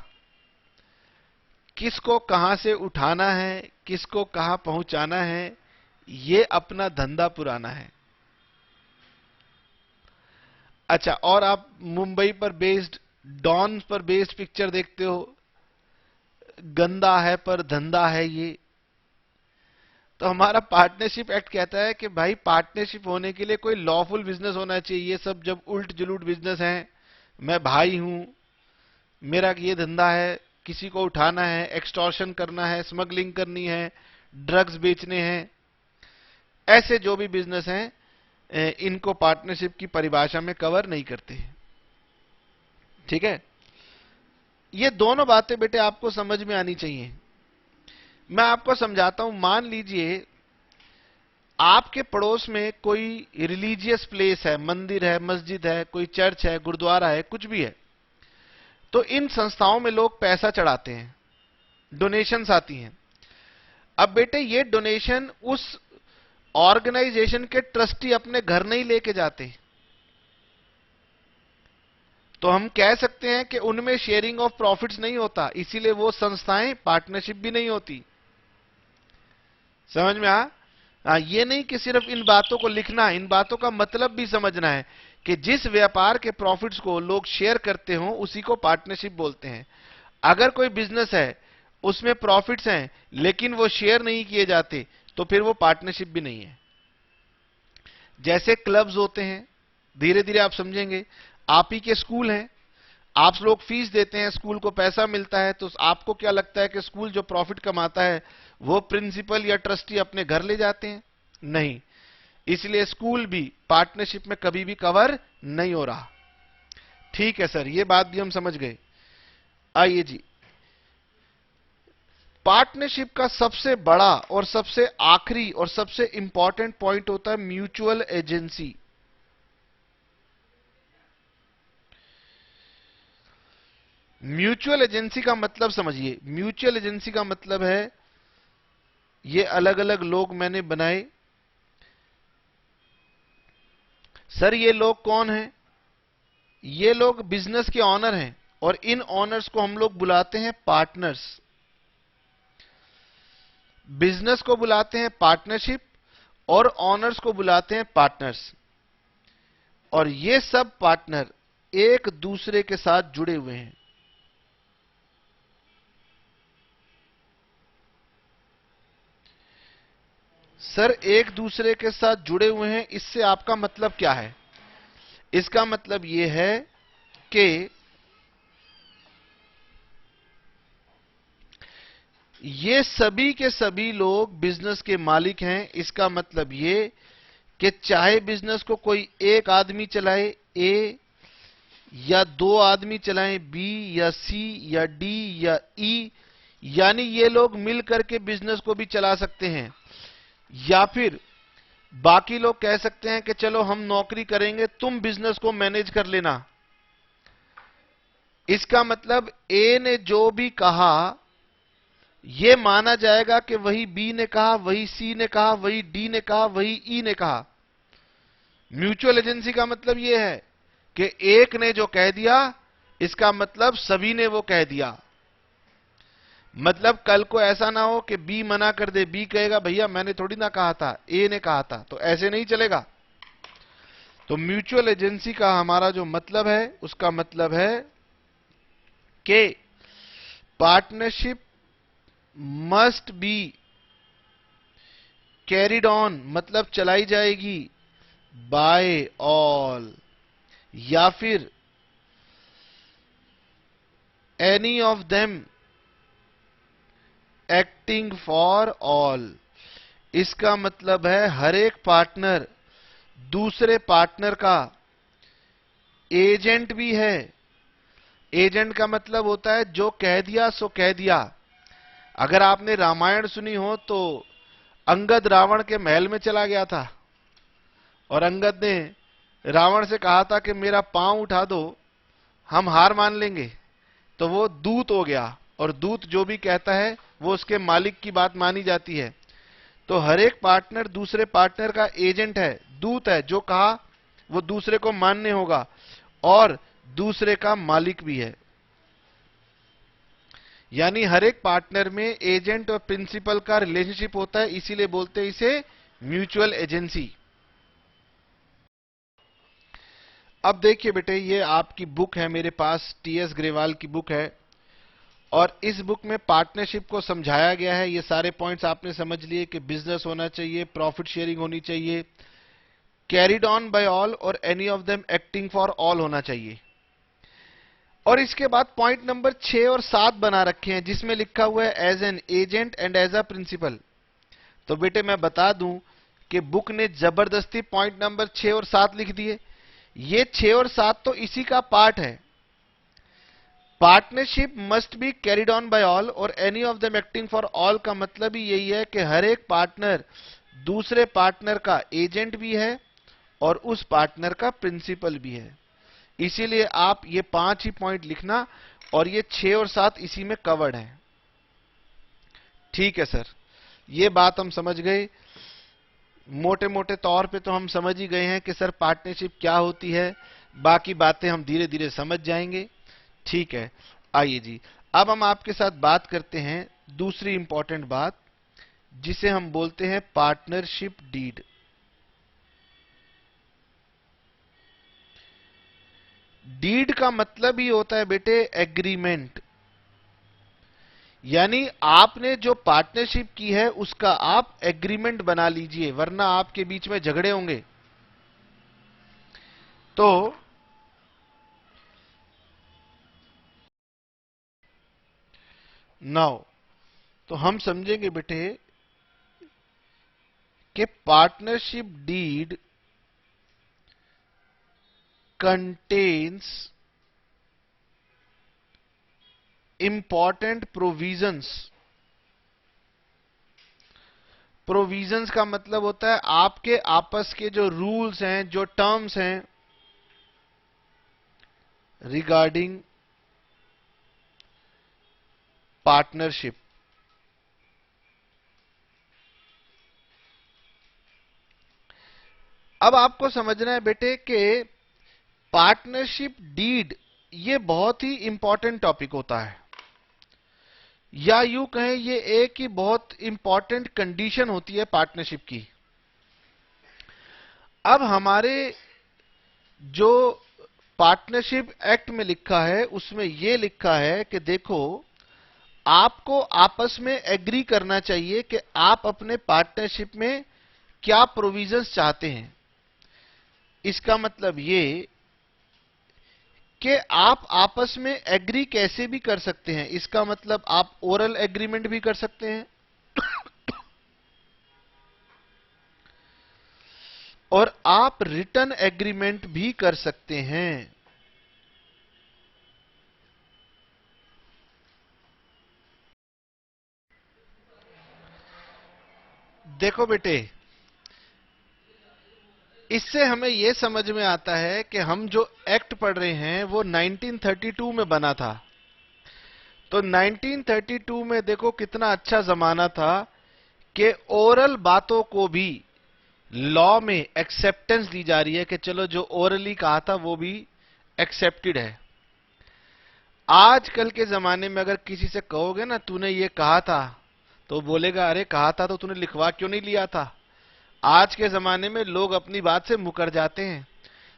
किसको कहां से उठाना है, किसको कहां पहुंचाना है, ये अपना धंधा पुराना है। अच्छा, और आप मुंबई पर बेस्ड, डॉन पर बेस्ड पिक्चर देखते हो, गंदा है पर धंधा है ये। तो हमारा पार्टनरशिप एक्ट कहता है कि भाई पार्टनरशिप होने के लिए कोई लॉफुल बिजनेस होना चाहिए। ये सब जब उल्ट जुलूट बिजनेस है, मैं भाई हूं, मेरा ये धंधा है, किसी को उठाना है, एक्सटॉर्शन करना है, स्मगलिंग करनी है, ड्रग्स बेचने हैं, ऐसे जो भी बिजनेस हैं इनको पार्टनरशिप की परिभाषा में कवर नहीं करते। ठीक है, ये दोनों बातें बेटे आपको समझ में आनी चाहिए। मैं आपको समझाता हूं। मान लीजिए आपके पड़ोस में कोई रिलीजियस प्लेस है, मंदिर है, मस्जिद है, कोई चर्च है, गुरुद्वारा है, कुछ भी है। तो इन संस्थाओं में लोग पैसा चढ़ाते हैं, डोनेशंस आती हैं। अब बेटे ये डोनेशन उस ऑर्गेनाइजेशन के ट्रस्टी अपने घर नहीं लेके जाते, तो हम कह सकते हैं कि उनमें शेयरिंग ऑफ प्रॉफिट्स नहीं होता, इसीलिए वो संस्थाएं पार्टनरशिप भी नहीं होती। समझ में ये नहीं कि सिर्फ इन बातों को लिखना, इन बातों का मतलब भी समझना है कि जिस व्यापार के प्रॉफिट्स को लोग शेयर करते हो उसी को पार्टनरशिप बोलते हैं। अगर कोई बिजनेस है उसमें प्रॉफिट्स हैं लेकिन वो शेयर नहीं किए जाते तो फिर वो पार्टनरशिप भी नहीं है। जैसे क्लब्स होते हैं, धीरे धीरे आप समझेंगे। आप ही के स्कूल हैं, आप लोग फीस देते हैं, स्कूल को पैसा मिलता है, तो आपको क्या लगता है कि स्कूल जो प्रॉफिट कमाता है वो प्रिंसिपल या ट्रस्टी अपने घर ले जाते हैं? नहीं। इसलिए स्कूल भी पार्टनरशिप में कभी भी कवर नहीं हो रहा। ठीक है सर, ये बात भी हम समझ गए। आइए जी, पार्टनरशिप का सबसे बड़ा और सबसे आखिरी और सबसे इंपॉर्टेंट पॉइंट होता है म्यूचुअल एजेंसी। म्यूचुअल एजेंसी का मतलब समझिए। म्यूचुअल एजेंसी का मतलब है ये अलग अलग लोग मैंने बनाए। सर ये लोग कौन हैं? ये लोग बिजनेस के ऑनर हैं, और इन ऑनर्स को हम लोग बुलाते हैं पार्टनर्स। बिजनेस को बुलाते हैं पार्टनरशिप और ऑनर्स को बुलाते हैं पार्टनर्स। और ये सब पार्टनर एक दूसरे के साथ जुड़े हुए हैं। सर एक दूसरे के साथ जुड़े हुए हैं, इससे आपका मतलब क्या है? इसका मतलब यह है कि ये सभी के सभी लोग बिजनेस के मालिक हैं। इसका मतलब ये कि चाहे बिजनेस को कोई एक आदमी चलाए, ए, या दो आदमी चलाएं, बी या सी या डी या ई, यानी ये लोग मिल करके बिजनेस को भी चला सकते हैं। या फिर बाकी लोग कह सकते हैं कि चलो हम नौकरी करेंगे, तुम बिजनेस को मैनेज कर लेना। इसका मतलब ए ने जो भी कहा यह माना जाएगा कि वही बी ने कहा, वही सी ने कहा, वही डी ने कहा, वही ई ने कहा। म्यूचुअल एजेंसी का मतलब यह है कि एक ने जो कह दिया इसका मतलब सभी ने वो कह दिया। मतलब कल को ऐसा ना हो कि बी मना कर दे, बी कहेगा भैया मैंने थोड़ी ना कहा था, ए ने कहा था, तो ऐसे नहीं चलेगा। तो म्यूचुअल एजेंसी का हमारा जो मतलब है उसका मतलब है कि partnership must be carried on, मतलब चलाई जाएगी बाय ऑल, या फिर any of them acting for all. इसका मतलब है हर एक पार्टनर दूसरे पार्टनर का एजेंट भी है। एजेंट का मतलब होता है जो कह दिया सो कह दिया। अगर आपने रामायण सुनी हो तो अंगद रावण के महल में चला गया था और अंगद ने रावण से कहा था कि मेरा पांव उठा दो, हम हार मान लेंगे। तो वो दूत हो गया, और दूत जो भी कहता है वो उसके मालिक की बात मानी जाती है। तो हर एक पार्टनर दूसरे पार्टनर का एजेंट है, दूत है, जो कहा वो दूसरे को मानने होगा, और दूसरे का मालिक भी है। यानी हर एक पार्टनर में एजेंट और प्रिंसिपल का रिलेशनशिप होता है, इसीलिए बोलते हैं इसे म्यूचुअल एजेंसी। अब देखिए बेटे, ये आपकी बुक है मेरे पास, टीएस ग्रेवाल की बुक है, और इस बुक में पार्टनरशिप को समझाया गया है। ये सारे पॉइंट्स आपने समझ लिए कि बिजनेस होना चाहिए, प्रॉफिट शेयरिंग होनी चाहिए, कैरिड ऑन बाय ऑल, और any of them acting for all होना चाहिए। और इसके बाद पॉइंट नंबर 6 और 7 बना रखे हैं जिसमें लिखा हुआ है as an agent and as a principal. तो बेटे मैं बता दूं कि बुक ने जबरदस्ती पॉइंट नंबर 6 और 7 लिख दिए। ये 6 और 7 तो इसी का पार्ट है। Partnership must be carried on by all और any of them acting for all का मतलब ही यही है कि हर एक पार्टनर दूसरे पार्टनर का एजेंट भी है और उस पार्टनर का प्रिंसिपल भी है। इसीलिए आप ये 5 ही पॉइंट लिखना, और ये 6 और 7 इसी में कवर्ड है। ठीक है सर, ये बात हम समझ गए। मोटे मोटे तौर पे तो हम समझ ही गए हैं कि सर पार्टनरशिप क्या होती है, बाकी बातें हम धीरे धीरे समझ जाएंगे। ठीक है, आइए जी, अब हम आपके साथ बात करते हैं दूसरी इंपॉर्टेंट बात, जिसे हम बोलते हैं पार्टनरशिप डीड। डीड का मतलब ही होता है बेटे एग्रीमेंट। यानी आपने जो पार्टनरशिप की है उसका आप एग्रीमेंट बना लीजिए, वरना आपके बीच में झगड़े होंगे। तो नाउ तो हम समझेंगे बेटे कि partnership deed contains important provisions. Provisions का मतलब होता है आपके आपस के जो रूल्स हैं, जो टर्म्स हैं रिगार्डिंग पार्टनरशिप। अब आपको समझना है बेटे कि पार्टनरशिप डीड ये बहुत ही इंपॉर्टेंट टॉपिक होता है, या यूं कहें ये एक ही बहुत इंपॉर्टेंट कंडीशन होती है पार्टनरशिप की। अब हमारे जो पार्टनरशिप एक्ट में लिखा है उसमें यह लिखा है कि देखो, आपको आपस में एग्री करना चाहिए कि आप अपने पार्टनरशिप में क्या प्रोविजंस चाहते हैं। इसका मतलब ये कि आप आपस में एग्री कैसे भी कर सकते हैं। इसका मतलब आप ओरल एग्रीमेंट भी कर सकते हैं और आप रिटर्न एग्रीमेंट भी कर सकते हैं। देखो बेटे, इससे हमें यह समझ में आता है कि हम जो एक्ट पढ़ रहे हैं वो 1932 में बना था। तो 1932 में देखो कितना अच्छा जमाना था कि ओरल बातों को भी लॉ में एक्सेप्टेंस दी जा रही है कि चलो जो ओरली कहा था वो भी एक्सेप्टेड है। आजकल के जमाने में अगर किसी से कहोगे ना तूने ये कहा था, तो बोलेगा अरे कहा था तो तूने लिखवा क्यों नहीं लिया था। आज के जमाने में लोग अपनी बात से मुकर जाते हैं,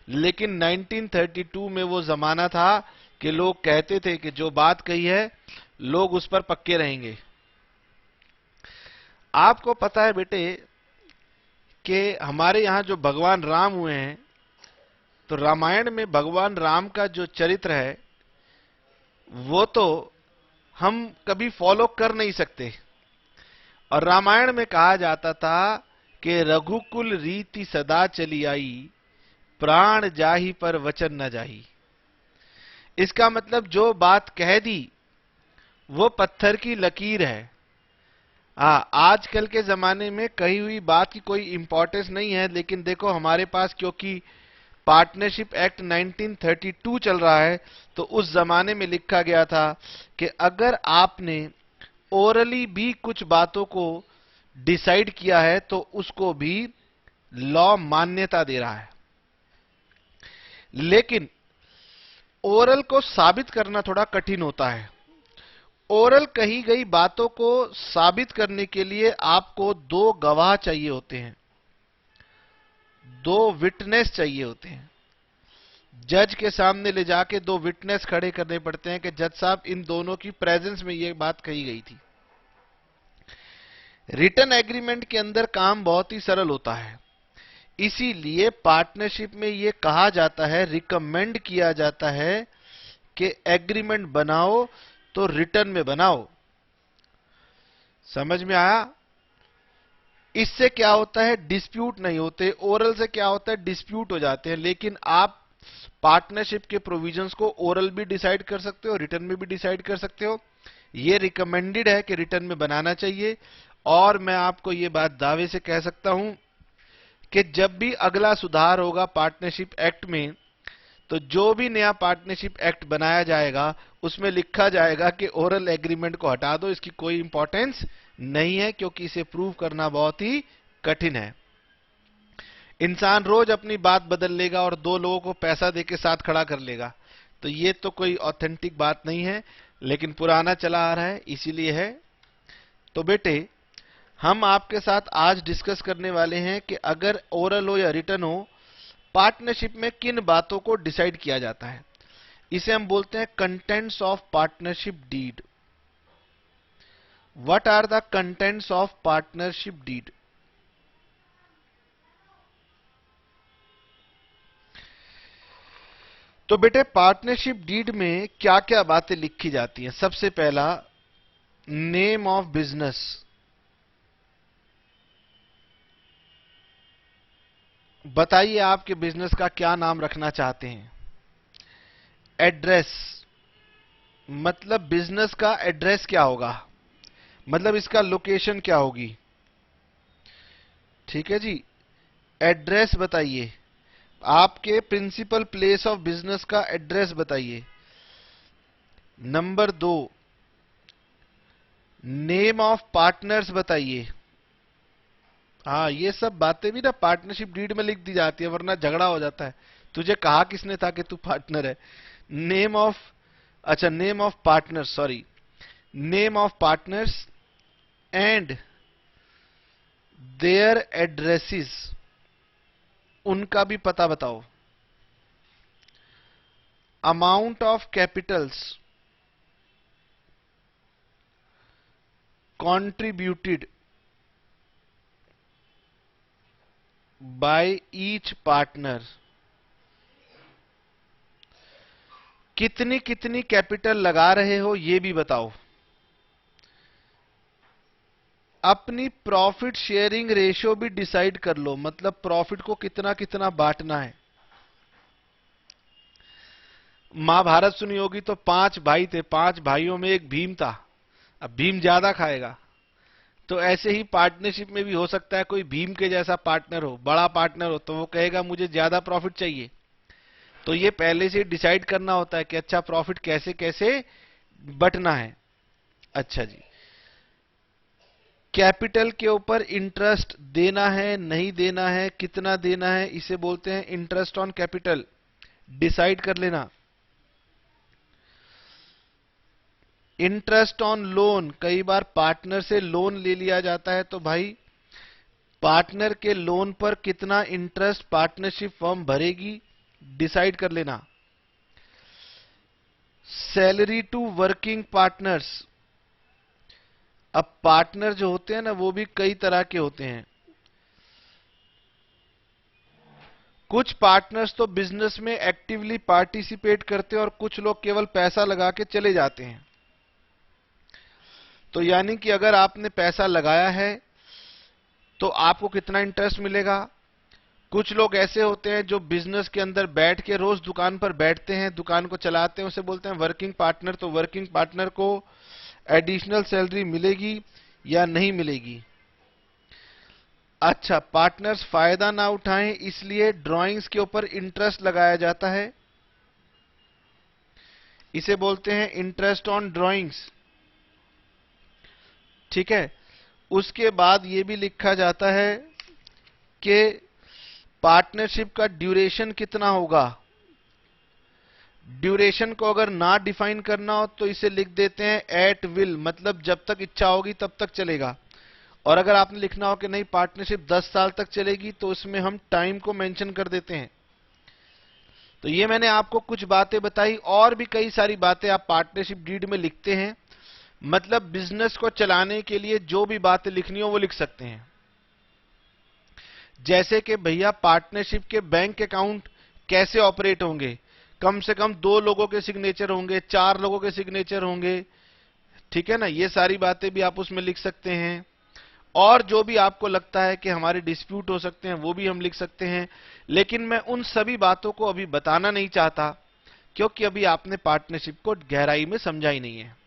लेकिन 1932 में वो जमाना था कि लोग कहते थे कि जो बात कही है लोग उस पर पक्के रहेंगे। आपको पता है बेटे कि हमारे यहां जो भगवान राम हुए हैं, तो रामायण में भगवान राम का जो चरित्र है वो तो हम कभी फॉलो कर नहीं सकते। और रामायण में कहा जाता था कि रघुकुल रीति सदा चली आई, प्राण जाहि पर वचन न जाही। इसका मतलब जो बात कह दी वो पत्थर की लकीर है। आजकल के जमाने में कही हुई बात की कोई इंपॉर्टेंस नहीं है, लेकिन देखो हमारे पास क्योंकि पार्टनरशिप एक्ट 1932 चल रहा है, तो उस जमाने में लिखा गया था कि अगर आपने ओरली भी कुछ बातों को डिसाइड किया है तो उसको भी लॉ मान्यता दे रहा है। लेकिन ओरल को साबित करना थोड़ा कठिन होता है। ओरल कही गई बातों को साबित करने के लिए आपको दो गवाह चाहिए होते हैं, दो विटनेस चाहिए होते हैं। जज के सामने ले जाके दो विटनेस खड़े करने पड़ते हैं कि जज साहब इन दोनों की प्रेजेंस में ये बात कही गई थी। रिटर्न एग्रीमेंट के अंदर काम बहुत ही सरल होता है, इसीलिए पार्टनरशिप में यह कहा जाता है, रिकमेंड किया जाता है कि एग्रीमेंट बनाओ तो रिटर्न में बनाओ। समझ में आया? इससे क्या होता है, डिस्प्यूट नहीं होते। ओरल से क्या होता है, डिस्प्यूट हो जाते हैं। लेकिन आप पार्टनरशिप के प्रोविजंस को ओरल भी डिसाइड कर सकते हो, रिटर्न में भी डिसाइड कर सकते हो। ये रिकमेंडेड है कि रिटर्न में बनाना चाहिए। और मैं आपको ये बात दावे से कह सकता हूं कि जब भी अगला सुधार होगा पार्टनरशिप एक्ट में, तो जो भी नया पार्टनरशिप एक्ट बनाया जाएगा उसमें लिखा जाएगा कि ओरल एग्रीमेंट को हटा दो, इसकी कोई इंपॉर्टेंस नहीं है, क्योंकि इसे प्रूव करना बहुत ही कठिन है। इंसान रोज अपनी बात बदल लेगा और दो लोगों को पैसा देके साथ खड़ा कर लेगा, तो ये तो कोई ऑथेंटिक बात नहीं है, लेकिन पुराना चला आ रहा है इसीलिए है। तो बेटे हम आपके साथ आज डिस्कस करने वाले हैं कि अगर ओरल हो या रिटर्न हो, पार्टनरशिप में किन बातों को डिसाइड किया जाता है। इसे हम बोलते हैं contents of partnership deed. What are the contents of partnership deed? तो बेटे पार्टनरशिप डीड में क्या क्या बातें लिखी जाती हैं? सबसे पहला, नेम ऑफ बिजनेस। बताइए आपके बिजनेस का क्या नाम रखना चाहते हैं। एड्रेस, मतलब बिजनेस का एड्रेस क्या होगा, मतलब इसका लोकेशन क्या होगी। ठीक है जी, एड्रेस बताइए, आपके प्रिंसिपल प्लेस ऑफ बिजनेस का एड्रेस बताइए। नंबर 2, नेम ऑफ पार्टनर्स बताइए। हाँ, ये सब बातें भी ना पार्टनरशिप डीड में लिख दी जाती है, वरना झगड़ा हो जाता है। तुझे कहा किसने था कि तू पार्टनर है? नेम ऑफ, अच्छा name of partners, sorry, name of partners and their addresses, उनका भी पता बताओ। Amount of capitals contributed by each partner, कितनी कितनी कैपिटल लगा रहे हो ये भी बताओ। अपनी प्रॉफिट शेयरिंग रेशियो भी डिसाइड कर लो, मतलब प्रॉफिट को कितना कितना बांटना है। महाभारत सुनी होगी तो 5 भाई थे, 5 भाइयों में एक भीम था। अब भीम ज्यादा खाएगा तो ऐसे ही पार्टनरशिप में भी हो सकता है कोई भीम के जैसा पार्टनर हो, बड़ा पार्टनर हो, तो वो कहेगा मुझे ज्यादा प्रॉफिट चाहिए। तो ये पहले से डिसाइड करना होता है कि अच्छा प्रॉफिट कैसे कैसे बंटना है। अच्छा जी, कैपिटल के ऊपर इंटरेस्ट देना है नहीं देना है, कितना देना है, इसे बोलते हैं इंटरेस्ट ऑन कैपिटल। डिसाइड कर लेना। इंटरेस्ट ऑन लोन, कई बार पार्टनर से लोन ले लिया जाता है, तो भाई पार्टनर के लोन पर कितना इंटरेस्ट पार्टनरशिप फर्म भरेगी, डिसाइड कर लेना। सैलरी टू वर्किंग पार्टनर्स, अब पार्टनर जो होते हैं ना वो भी कई तरह के होते हैं। कुछ पार्टनर्स तो बिजनेस में एक्टिवली पार्टिसिपेट करते हैं और कुछ लोग केवल पैसा लगा के चले जाते हैं। तो यानी कि अगर आपने पैसा लगाया है तो आपको कितना इंटरेस्ट मिलेगा। कुछ लोग ऐसे होते हैं जो बिजनेस के अंदर बैठ के रोज दुकान पर बैठते हैं, दुकान को चलाते हैं, उसे बोलते हैं वर्किंग पार्टनर। तो वर्किंग पार्टनर को एडिशनल सैलरी मिलेगी या नहीं मिलेगी। अच्छा, पार्टनर्स फायदा ना उठाएं इसलिए ड्राइंग्स के ऊपर इंटरेस्ट लगाया जाता है, इसे बोलते हैं इंटरेस्ट ऑन ड्राइंग्स। ठीक है, उसके बाद यह भी लिखा जाता है कि पार्टनरशिप का ड्यूरेशन कितना होगा। ड्यूरेशन को अगर ना डिफाइन करना हो तो इसे लिख देते हैं एट विल, मतलब जब तक इच्छा होगी तब तक चलेगा। और अगर आपने लिखना हो कि नहीं पार्टनरशिप 10 साल तक चलेगी तो इसमें हम टाइम को मेंशन कर देते हैं। तो ये मैंने आपको कुछ बातें बताई, और भी कई सारी बातें आप पार्टनरशिप डीड में लिखते हैं। मतलब बिजनेस को चलाने के लिए जो भी बातें लिखनी हो वो लिख सकते हैं। जैसे कि भैया पार्टनरशिप के बैंक अकाउंट कैसे ऑपरेट होंगे, कम से कम 2 लोगों के सिग्नेचर होंगे, 4 लोगों के सिग्नेचर होंगे। ठीक है ना, ये सारी बातें भी आप उसमें लिख सकते हैं। और जो भी आपको लगता है कि हमारे डिस्प्यूट हो सकते हैं वो भी हम लिख सकते हैं। लेकिन मैं उन सभी बातों को अभी बताना नहीं चाहता, क्योंकि अभी आपने पार्टनरशिप को गहराई में समझा ही नहीं है।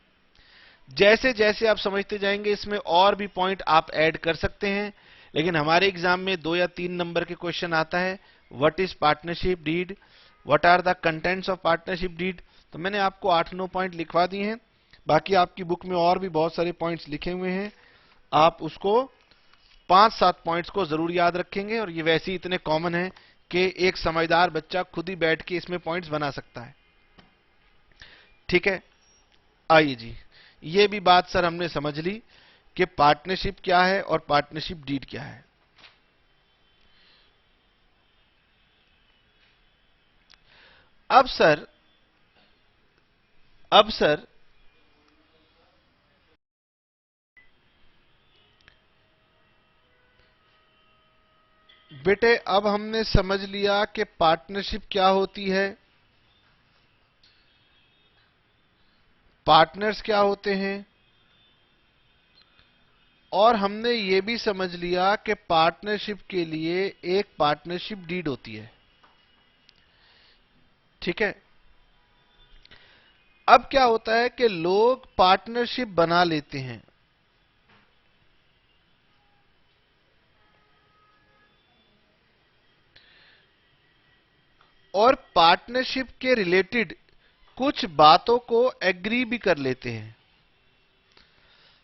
जैसे जैसे आप समझते जाएंगे इसमें और भी पॉइंट आप ऐड कर सकते हैं। लेकिन हमारे एग्जाम में 2 या 3 नंबर के क्वेश्चन आता है, what is partnership deed, what are the contents of partnership deed. तो मैंने आपको 8-9 पॉइंट लिखवा दिए हैं। बाकी आपकी बुक में और भी बहुत सारे पॉइंट्स लिखे हुए हैं, आप उसको 5-7 पॉइंट्स को जरूर याद रखेंगे। और ये वैसे ही इतने कॉमन है कि एक समझदार बच्चा खुद ही बैठ के इसमें पॉइंट्स बना सकता है। ठीक है, आइए जी, ये भी बात सर हमने समझ ली कि पार्टनरशिप क्या है और पार्टनरशिप डीड क्या है। अब सर अब सर बेटे अब हमने समझ लिया कि पार्टनरशिप क्या होती है, पार्टनर्स क्या होते हैं, और हमने ये भी समझ लिया कि पार्टनरशिप के लिए एक पार्टनरशिप डीड होती है। ठीक है, अब क्या होता है कि लोग पार्टनरशिप बना लेते हैं, और पार्टनरशिप के रिलेटेड कुछ बातों को एग्री भी कर लेते हैं।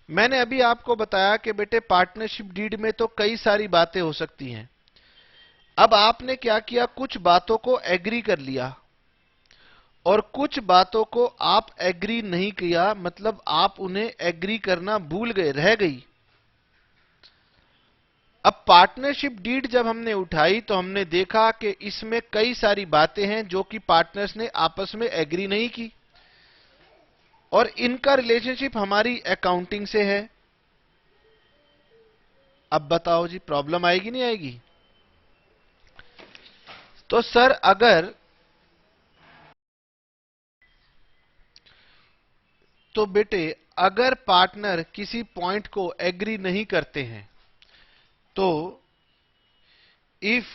मैंने अभी आपको बताया कि बेटे पार्टनरशिप डीड में तो कई सारी बातें हो सकती हैं। अब आपने क्या किया, कुछ बातों को एग्री कर लिया और कुछ बातों को आप एग्री नहीं किया, मतलब आप उन्हें एग्री करना भूल गए, रह गई। अब पार्टनरशिप डीड जब हमने उठाई तो हमने देखा कि इसमें कई सारी बातें हैं जो कि पार्टनर्स ने आपस में एग्री नहीं की, और इनका रिलेशनशिप हमारी अकाउंटिंग से है। अब बताओ जी, प्रॉब्लम आएगी नहीं आएगी। तो सर अगर तो बेटे अगर पार्टनर किसी पॉइंट को एग्री नहीं करते हैं तो if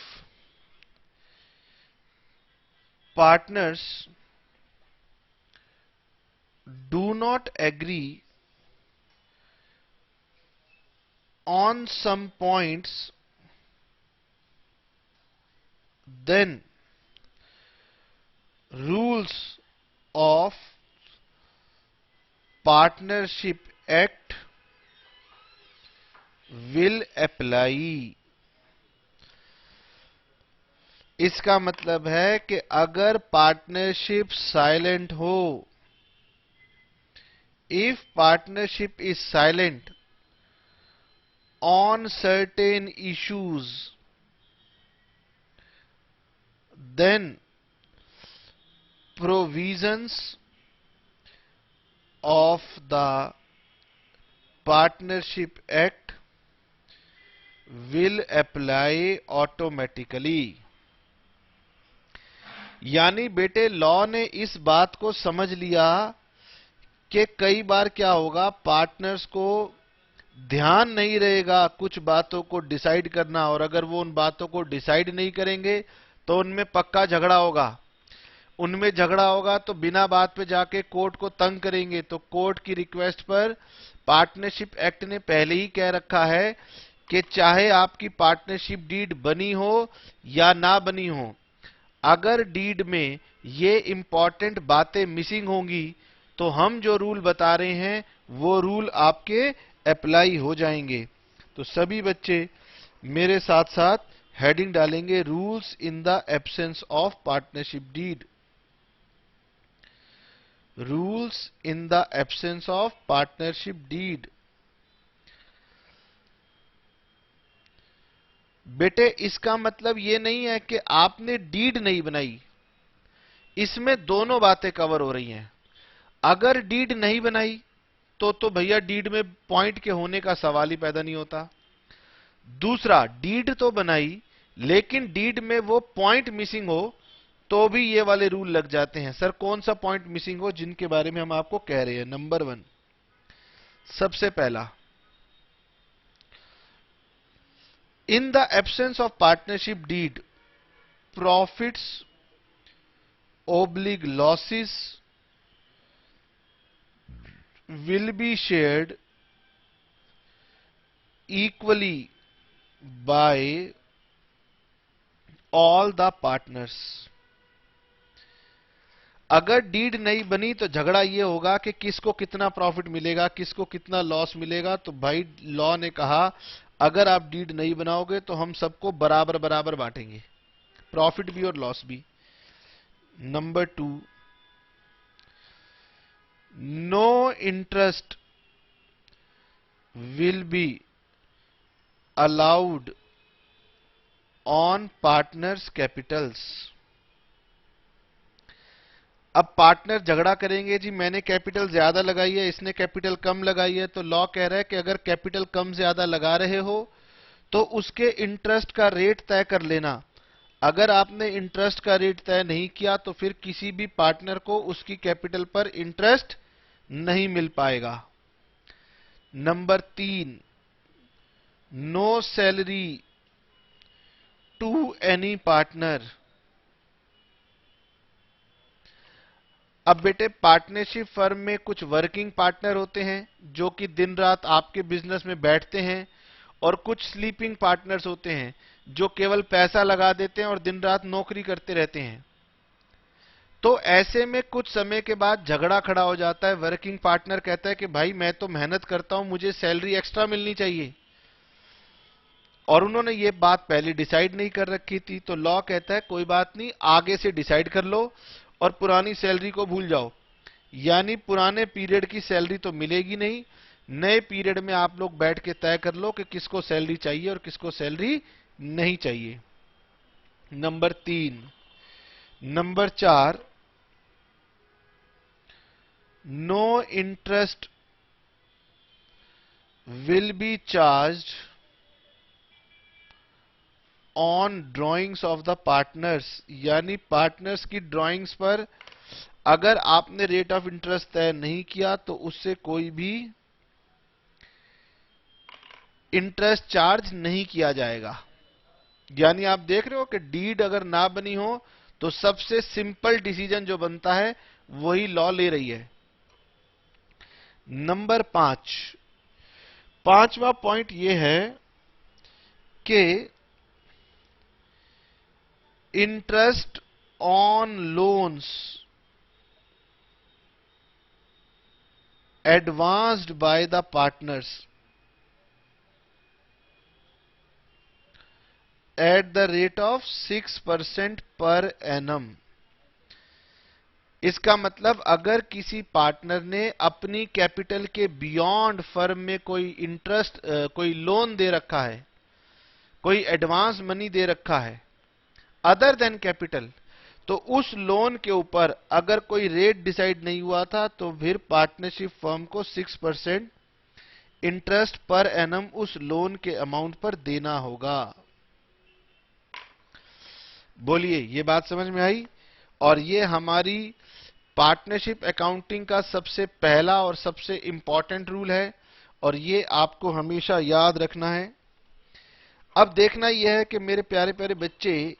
partners do not agree on some points, then rules of Partnership Act will apply. इसका मतलब है कि अगर पार्टनरशिप साइलेंट हो, if partnership is silent on certain issues, then provisions of the Partnership Act will apply automatically. यानी बेटे law ने इस बात को समझ लिया कि कई बार क्या होगा, पार्टनर्स को ध्यान नहीं रहेगा कुछ बातों को डिसाइड करना, और अगर वो उन बातों को डिसाइड नहीं करेंगे तो उनमें पक्का झगड़ा होगा। उनमें झगड़ा होगा तो बिना बात पे जाके कोर्ट को तंग करेंगे। तो कोर्ट की रिक्वेस्ट पर पार्टनरशिप एक्ट ने पहले ही कह रखा है कि चाहे आपकी पार्टनरशिप डीड बनी हो या ना बनी हो, अगर डीड में ये इंपॉर्टेंट बातें मिसिंग होंगी तो हम जो रूल बता रहे हैं वो रूल आपके अप्लाई हो जाएंगे। तो सभी बच्चे मेरे साथ साथ हेडिंग डालेंगे, rules in the absence of partnership deed. Rules in the absence of partnership deed. बेटे इसका मतलब ये नहीं है कि आपने डीड नहीं बनाई, इसमें दोनों बातें कवर हो रही हैं। अगर डीड नहीं बनाई तो भैया डीड में पॉइंट के होने का सवाल ही पैदा नहीं होता। दूसरा, डीड तो बनाई लेकिन डीड में वो पॉइंट मिसिंग हो तो भी ये वाले रूल लग जाते हैं। सर कौन सा पॉइंट मिसिंग हो, जिनके बारे में हम आपको कह रहे हैं। नंबर 1, सबसे पहला, in the absence of partnership deed, profits oblique losses will be shared equally by all the partners. अगर डीड नहीं बनी तो झगड़ा ये होगा कि किसको कितना प्रॉफिट मिलेगा, किसको कितना लॉस मिलेगा। तो भाई लॉ ने कहा अगर आप डीड नहीं बनाओगे तो हम सबको बराबर बराबर बांटेंगे, प्रॉफिट भी और लॉस भी। Number 2, no interest will be allowed on partners capitals. अब पार्टनर झगड़ा करेंगे, जी मैंने कैपिटल ज्यादा लगाई है, इसने कैपिटल कम लगाई है। तो लॉ कह रहा है कि अगर कैपिटल कम ज्यादा लगा रहे हो तो उसके इंटरेस्ट का रेट तय कर लेना। अगर आपने इंटरेस्ट का रेट तय नहीं किया तो फिर किसी भी पार्टनर को उसकी कैपिटल पर इंटरेस्ट नहीं मिल पाएगा। Number 3, no salary to any partner. अब बेटे पार्टनरशिप फर्म में कुछ वर्किंग पार्टनर होते हैं जो कि दिन रात आपके बिजनेस में बैठते हैं, और कुछ स्लीपिंग पार्टनर्स होते हैं जो केवल पैसा लगा देते हैं और दिन रात नौकरी करते रहते हैं। तो ऐसे में कुछ समय के बाद झगड़ा खड़ा हो जाता है। वर्किंग पार्टनर कहता है कि भाई मैं तो मेहनत करता हूं, मुझे सैलरी एक्स्ट्रा मिलनी चाहिए, और उन्होंने ये बात पहले डिसाइड नहीं कर रखी थी। तो लॉ कहता है कोई बात नहीं, आगे से डिसाइड कर लो और पुरानी सैलरी को भूल जाओ। यानी पुराने पीरियड की सैलरी तो मिलेगी नहीं, नए पीरियड में आप लोग बैठ के तय कर लो कि किसको सैलरी चाहिए और किसको सैलरी नहीं चाहिए। Number 3, number 4, no interest will be charged on drawings of the partners. यानी पार्टनर्स की ड्राइंग्स पर अगर आपने रेट ऑफ इंटरेस्ट तय नहीं किया तो उससे कोई भी इंटरेस्ट चार्ज नहीं किया जाएगा। यानी आप देख रहे हो कि डीड अगर ना बनी हो तो सबसे सिंपल डिसीजन जो बनता है वही लॉ ले रही है। नंबर 5, पांचवा पॉइंट यह है कि interest on loans advanced by the partners at the rate of 6% per annum। इसका मतलब अगर किसी पार्टनर ने अपनी कैपिटल के बियॉन्ड फर्म में कोई इंटरेस्ट कोई लोन दे रखा है, कोई एडवांस मनी दे रखा है अदर देन कैपिटल, तो उस लोन के ऊपर अगर कोई रेट डिसाइड नहीं हुआ था तो फिर पार्टनरशिप फर्म को 6% इंटरेस्ट पर एनम उस लोन के अमाउंट पर देना होगा। बोलिए, ये बात समझ में आई? और ये हमारी पार्टनरशिप अकाउंटिंग का सबसे पहला और सबसे इंपॉर्टेंट रूल है और ये आपको हमेशा याद रखना है। अब देखना यह है कि मेरे प्यारे प्यारे बच्चे,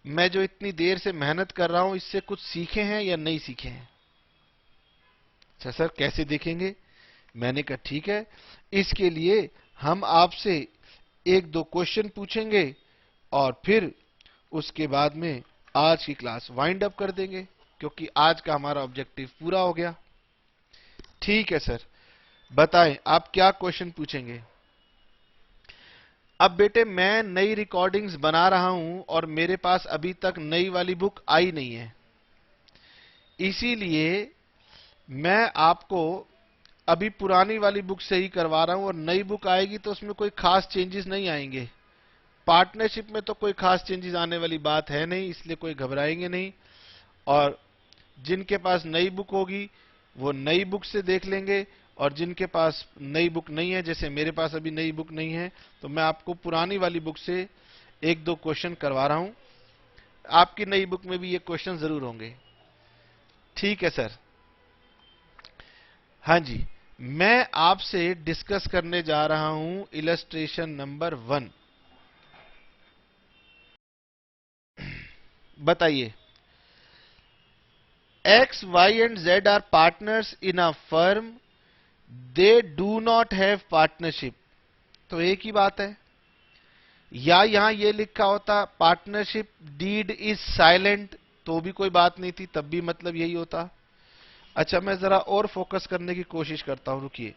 मैं जो इतनी देर से मेहनत कर रहा हूं इससे कुछ सीखे हैं या नहीं सीखे हैं? अच्छा सर, कैसे देखेंगे? मैंने कहा ठीक है, इसके लिए हम आपसे एक दो क्वेश्चन पूछेंगे और फिर उसके बाद में आज की क्लास वाइंड अप कर देंगे, क्योंकि आज का हमारा ऑब्जेक्टिव पूरा हो गया। ठीक है सर, बताएं आप क्या क्वेश्चन पूछेंगे? अब बेटे, मैं नई रिकॉर्डिंग्स बना रहा हूं और मेरे पास अभी तक नई वाली बुक आई नहीं है, इसीलिए मैं आपको अभी पुरानी वाली बुक से ही करवा रहा हूं और नई बुक आएगी तो उसमें कोई खास चेंजेस नहीं आएंगे। पार्टनरशिप में तो कोई खास चेंजेस आने वाली बात है नहीं, इसलिए कोई घबराएंगे नहीं। और जिनके पास नई बुक होगी वो नई बुक से देख लेंगे, और जिनके पास नई बुक नहीं है, जैसे मेरे पास अभी नई बुक नहीं है, तो मैं आपको पुरानी वाली बुक से एक दो क्वेश्चन करवा रहा हूं। आपकी नई बुक में भी ये क्वेश्चन जरूर होंगे। ठीक है सर। हाँ जी, मैं आपसे डिस्कस करने जा रहा हूं इलस्ट्रेशन नंबर 1। बताइए, X, Y and Z are partners in a firm. They do not have partnership. तो एक ही बात है। या यहां ये लिखा होता पार्टनरशिप डीड इज साइलेंट, तो भी कोई बात नहीं थी, तब भी मतलब यही होता। अच्छा, मैं जरा और फोकस करने की कोशिश करता हूं, रुकिए।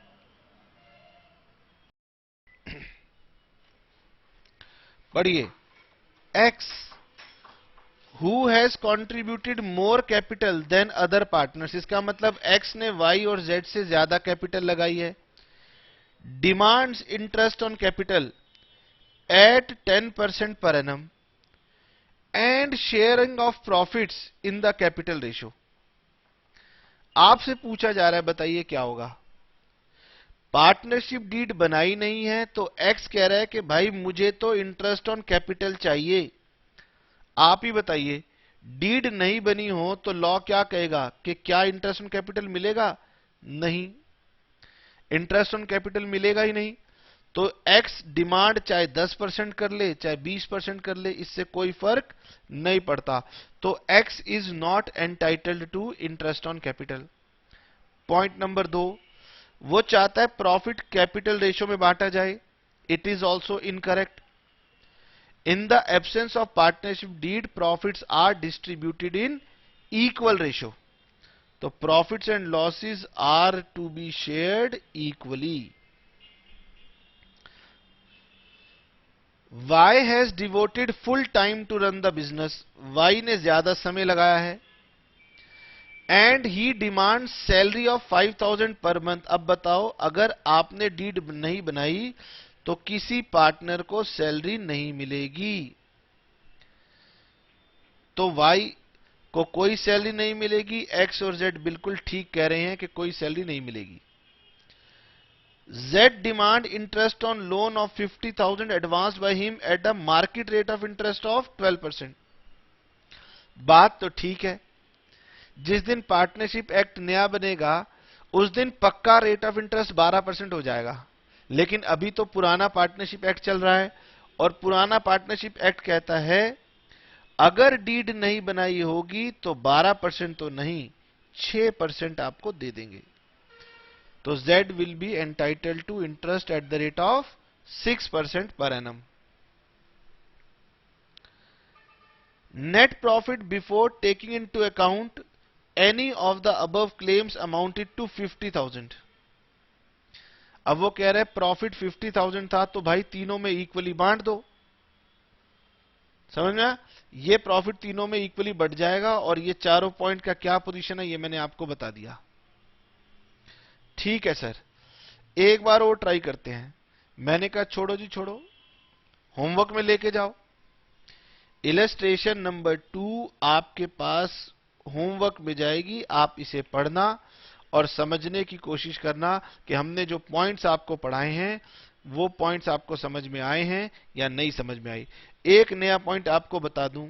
पढ़िए, X who has contributed more capital than other partners, इसका मतलब X ने Y और Z से ज्यादा कैपिटल लगाई है। Demands interest on capital at 10% per annum and sharing of profits in the capital ratio। आपसे पूछा जा रहा है, बताइए क्या होगा? पार्टनरशिप डीड बनाई नहीं है तो एक्स कह रहा है कि भाई मुझे तो इंटरेस्ट ऑन कैपिटल चाहिए। आप ही बताइए, डीड नहीं बनी हो तो लॉ क्या कहेगा कि क्या इंटरेस्ट ऑन कैपिटल मिलेगा? नहीं, इंटरेस्ट ऑन कैपिटल मिलेगा ही नहीं। तो एक्स डिमांड चाहे 10% कर ले चाहे 20% कर ले, इससे कोई फर्क नहीं पड़ता। तो X is not entitled to interest on capital. Point number 2, वो चाहता है प्रॉफिट कैपिटल रेशियो में बांटा जाए। It is also incorrect. In the absence of partnership deed profits are distributed in equal ratio. तो profits and losses are to be shared equally. Y has devoted full time to run the business। Y ने ज्यादा समय लगाया है। And he demands salary of 5,000 per month। अब बताओ, अगर आपने डीड नहीं बनाई तो किसी पार्टनर को सैलरी नहीं मिलेगी। तो Y को कोई सैलरी नहीं मिलेगी, X और Z बिल्कुल ठीक कह रहे हैं कि कोई सैलरी नहीं मिलेगी। Z demand interest on loan of 50,000 advanced by him at a market rate of interest of 12%। बात तो ठीक है, जिस दिन पार्टनरशिप एक्ट नया बनेगा उस दिन पक्का रेट ऑफ इंटरेस्ट 12% हो जाएगा। लेकिन अभी तो पुराना पार्टनरशिप एक्ट चल रहा है और पुराना पार्टनरशिप एक्ट कहता है अगर डीड नहीं बनाई होगी तो 12% तो नहीं 6% आपको दे देंगे। तो Z will be entitled to interest at the rate of 6% per annum. Net profit before taking into account any of the above claims amounted to 50,000। अब वो कह रहे हैं प्रॉफिट 50,000 था तो भाई तीनों में इक्वली बांट दो। समझ में? ये प्रॉफिट तीनों में इक्वली बढ़ जाएगा और ये चारों पॉइंट का क्या पोजीशन है ये मैंने आपको बता दिया। ठीक है सर, एक बार और ट्राई करते हैं। मैंने कहा छोड़ो जी छोड़ो, होमवर्क में लेके जाओ। इलस्ट्रेशन नंबर 2 आपके पास होमवर्क में जाएगी, आप इसे पढ़ना और समझने की कोशिश करना कि हमने जो पॉइंट्स आपको पढ़ाए हैं वो पॉइंट्स आपको समझ में आए हैं या नहीं समझ में आए। एक नया पॉइंट आपको बता दूं,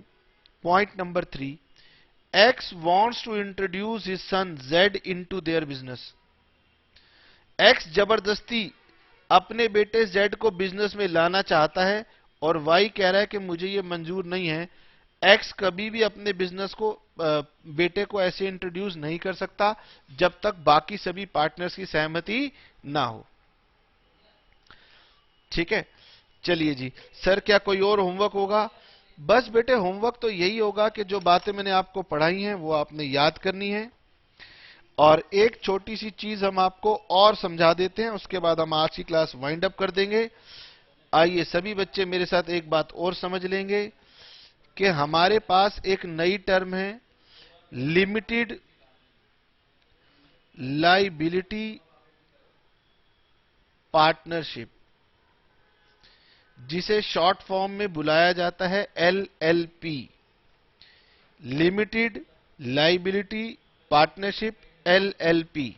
point number 3, X wants to introduce his son Z into their business। X जबरदस्ती अपने बेटे Z को बिजनेस में लाना चाहता है और Y कह रहा है कि मुझे ये मंजूर नहीं है। X कभी भी अपने बिजनेस को बेटे को ऐसे इंट्रोड्यूस नहीं कर सकता जब तक बाकी सभी पार्टनर्स की सहमति ना हो। ठीक है, चलिए जी। सर क्या कोई और होमवर्क होगा? बस बेटे होमवर्क तो यही होगा कि जो बातें मैंने आपको पढ़ाई हैं वो आपने याद करनी है। और एक छोटी सी चीज हम आपको और समझा देते हैं, उसके बाद हम आज की क्लास वाइंड अप कर देंगे। आइए सभी बच्चे मेरे साथ एक बात और समझ लेंगे कि हमारे पास एक नई टर्म है लिमिटेड लायबिलिटी पार्टनरशिप, जिसे शॉर्ट फॉर्म में बुलाया जाता है LLP, limited liability partnership, LLP।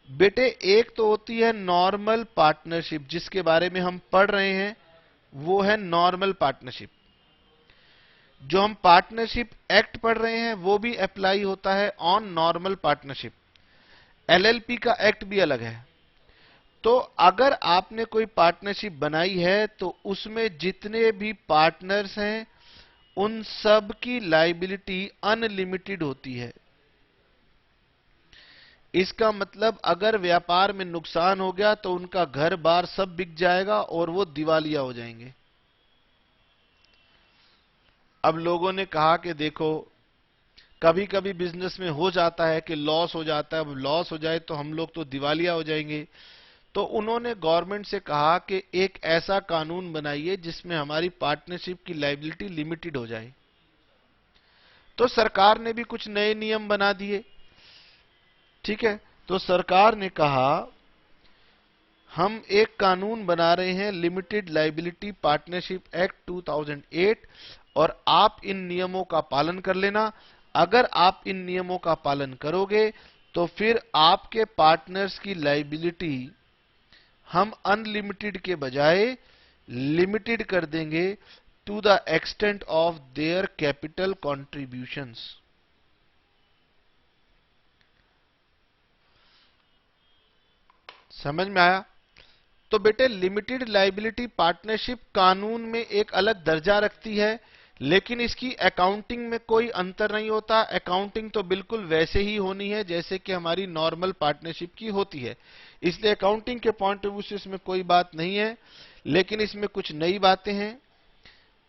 बेटे एक तो होती है नॉर्मल पार्टनरशिप, जिसके बारे में हम पढ़ रहे हैं वो है नॉर्मल पार्टनरशिप। जो हम पार्टनरशिप एक्ट पढ़ रहे हैं वो भी अप्लाई होता है ऑन नॉर्मल पार्टनरशिप। LLP का एक्ट भी अलग है। तो अगर आपने कोई पार्टनरशिप बनाई है तो उसमें जितने भी पार्टनर्स हैं उन सब की लायबिलिटी अनलिमिटेड होती है। इसका मतलब अगर व्यापार में नुकसान हो गया तो उनका घर बार सब बिक जाएगा और वो दिवालिया हो जाएंगे। अब लोगों ने कहा कि देखो कभी कभी बिजनेस में हो जाता है कि लॉस हो जाता है, अब लॉस हो जाए तो हम लोग तो दिवालिया हो जाएंगे। तो उन्होंने गवर्नमेंट से कहा कि एक ऐसा कानून बनाइए जिसमें हमारी पार्टनरशिप की लायबिलिटी लिमिटेड हो जाए। तो सरकार ने भी कुछ नए नियम बना दिए। ठीक है, तो सरकार ने कहा हम एक कानून बना रहे हैं लिमिटेड लायबिलिटी पार्टनरशिप एक्ट 2008 और आप इन नियमों का पालन कर लेना। अगर आप इन नियमों का पालन करोगे तो फिर आपके पार्टनर्स की लायबिलिटी हम अनलिमिटेड के बजाय लिमिटेड कर देंगे to the extent of their capital contributions. समझ में आया? तो बेटे लिमिटेड लायबिलिटी पार्टनरशिप कानून में एक अलग दर्जा रखती है, लेकिन इसकी अकाउंटिंग में कोई अंतर नहीं होता। अकाउंटिंग तो बिल्कुल वैसे ही होनी है जैसे कि हमारी नॉर्मल पार्टनरशिप की होती है। इसलिए अकाउंटिंग के पॉइंट ऑफ व्यू से इसमें कोई बात नहीं है, लेकिन इसमें कुछ नई बातें हैं।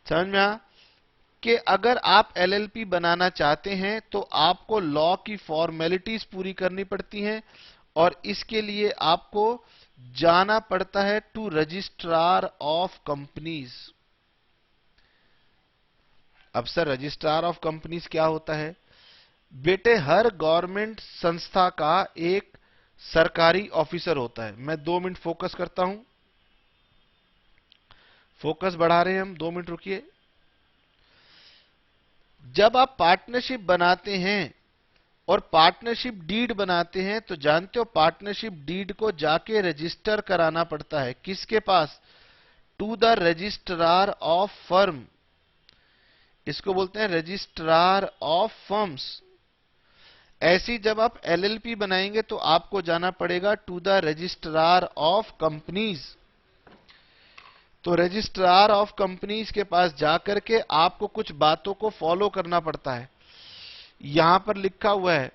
समझ में आ कि अगर आप LLP बनाना चाहते हैं तो आपको लॉ की फॉर्मेलिटीज पूरी करनी पड़ती हैं और इसके लिए आपको जाना पड़ता है टू रजिस्ट्रार ऑफ कंपनीज। अब सर रजिस्ट्रार ऑफ कंपनीज क्या होता है? बेटे हर गवर्नमेंट संस्था का एक सरकारी ऑफिसर होता है। मैं 2 मिनट फोकस करता हूं, फोकस बढ़ा रहे हैं हम, 2 मिनट रुकिए। जब आप पार्टनरशिप बनाते हैं और पार्टनरशिप डीड बनाते हैं तो जानते हो पार्टनरशिप डीड को जाके रजिस्टर कराना पड़ता है। किसके पास? To the registrar of firm. इसको बोलते हैं रजिस्ट्रार ऑफ फर्म्स। ऐसी जब आप LLP बनाएंगे तो आपको जाना पड़ेगा to the registrar of companies. तो रजिस्ट्रार ऑफ कंपनीज के पास जाकर के आपको कुछ बातों को फॉलो करना पड़ता है। यहां पर लिखा हुआ है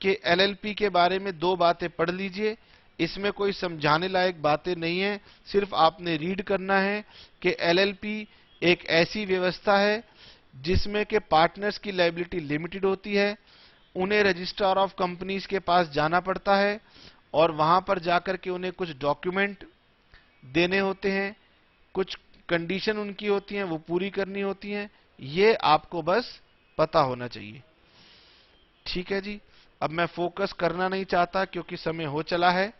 कि एलएलपी के बारे में 2 बातें पढ़ लीजिए। इसमें कोई समझाने लायक बातें नहीं है, सिर्फ आपने रीड करना है कि एलएलपी एक ऐसी व्यवस्था है जिसमें के पार्टनर्स की लायबिलिटी लिमिटेड होती है। उन्हें रजिस्ट्रार ऑफ कंपनीज के पास जाना पड़ता है और वहां पर जाकर के उन्हें कुछ डॉक्यूमेंट देने होते हैं, कुछ कंडीशन उनकी होती हैं, वो पूरी करनी होती हैं। ये आपको बस पता होना चाहिए। ठीक है जी। अब मैं फोकस करना नहीं चाहता क्योंकि समय हो चला है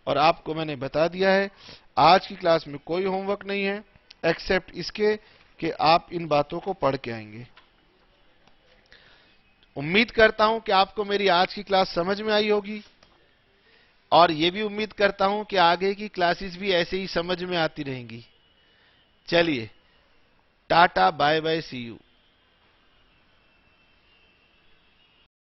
और आपको मैंने बता दिया है आज की क्लास में कोई होमवर्क नहीं है एक्सेप्ट इसके कि आप इन बातों को पढ़ के आएंगे। उम्मीद करता हूं कि आपको मेरी आज की क्लास समझ में आई होगी और ये भी उम्मीद करता हूं कि आगे की क्लासेस भी ऐसे ही समझ में आती रहेंगी। चलिए, tata, bye bye, see you.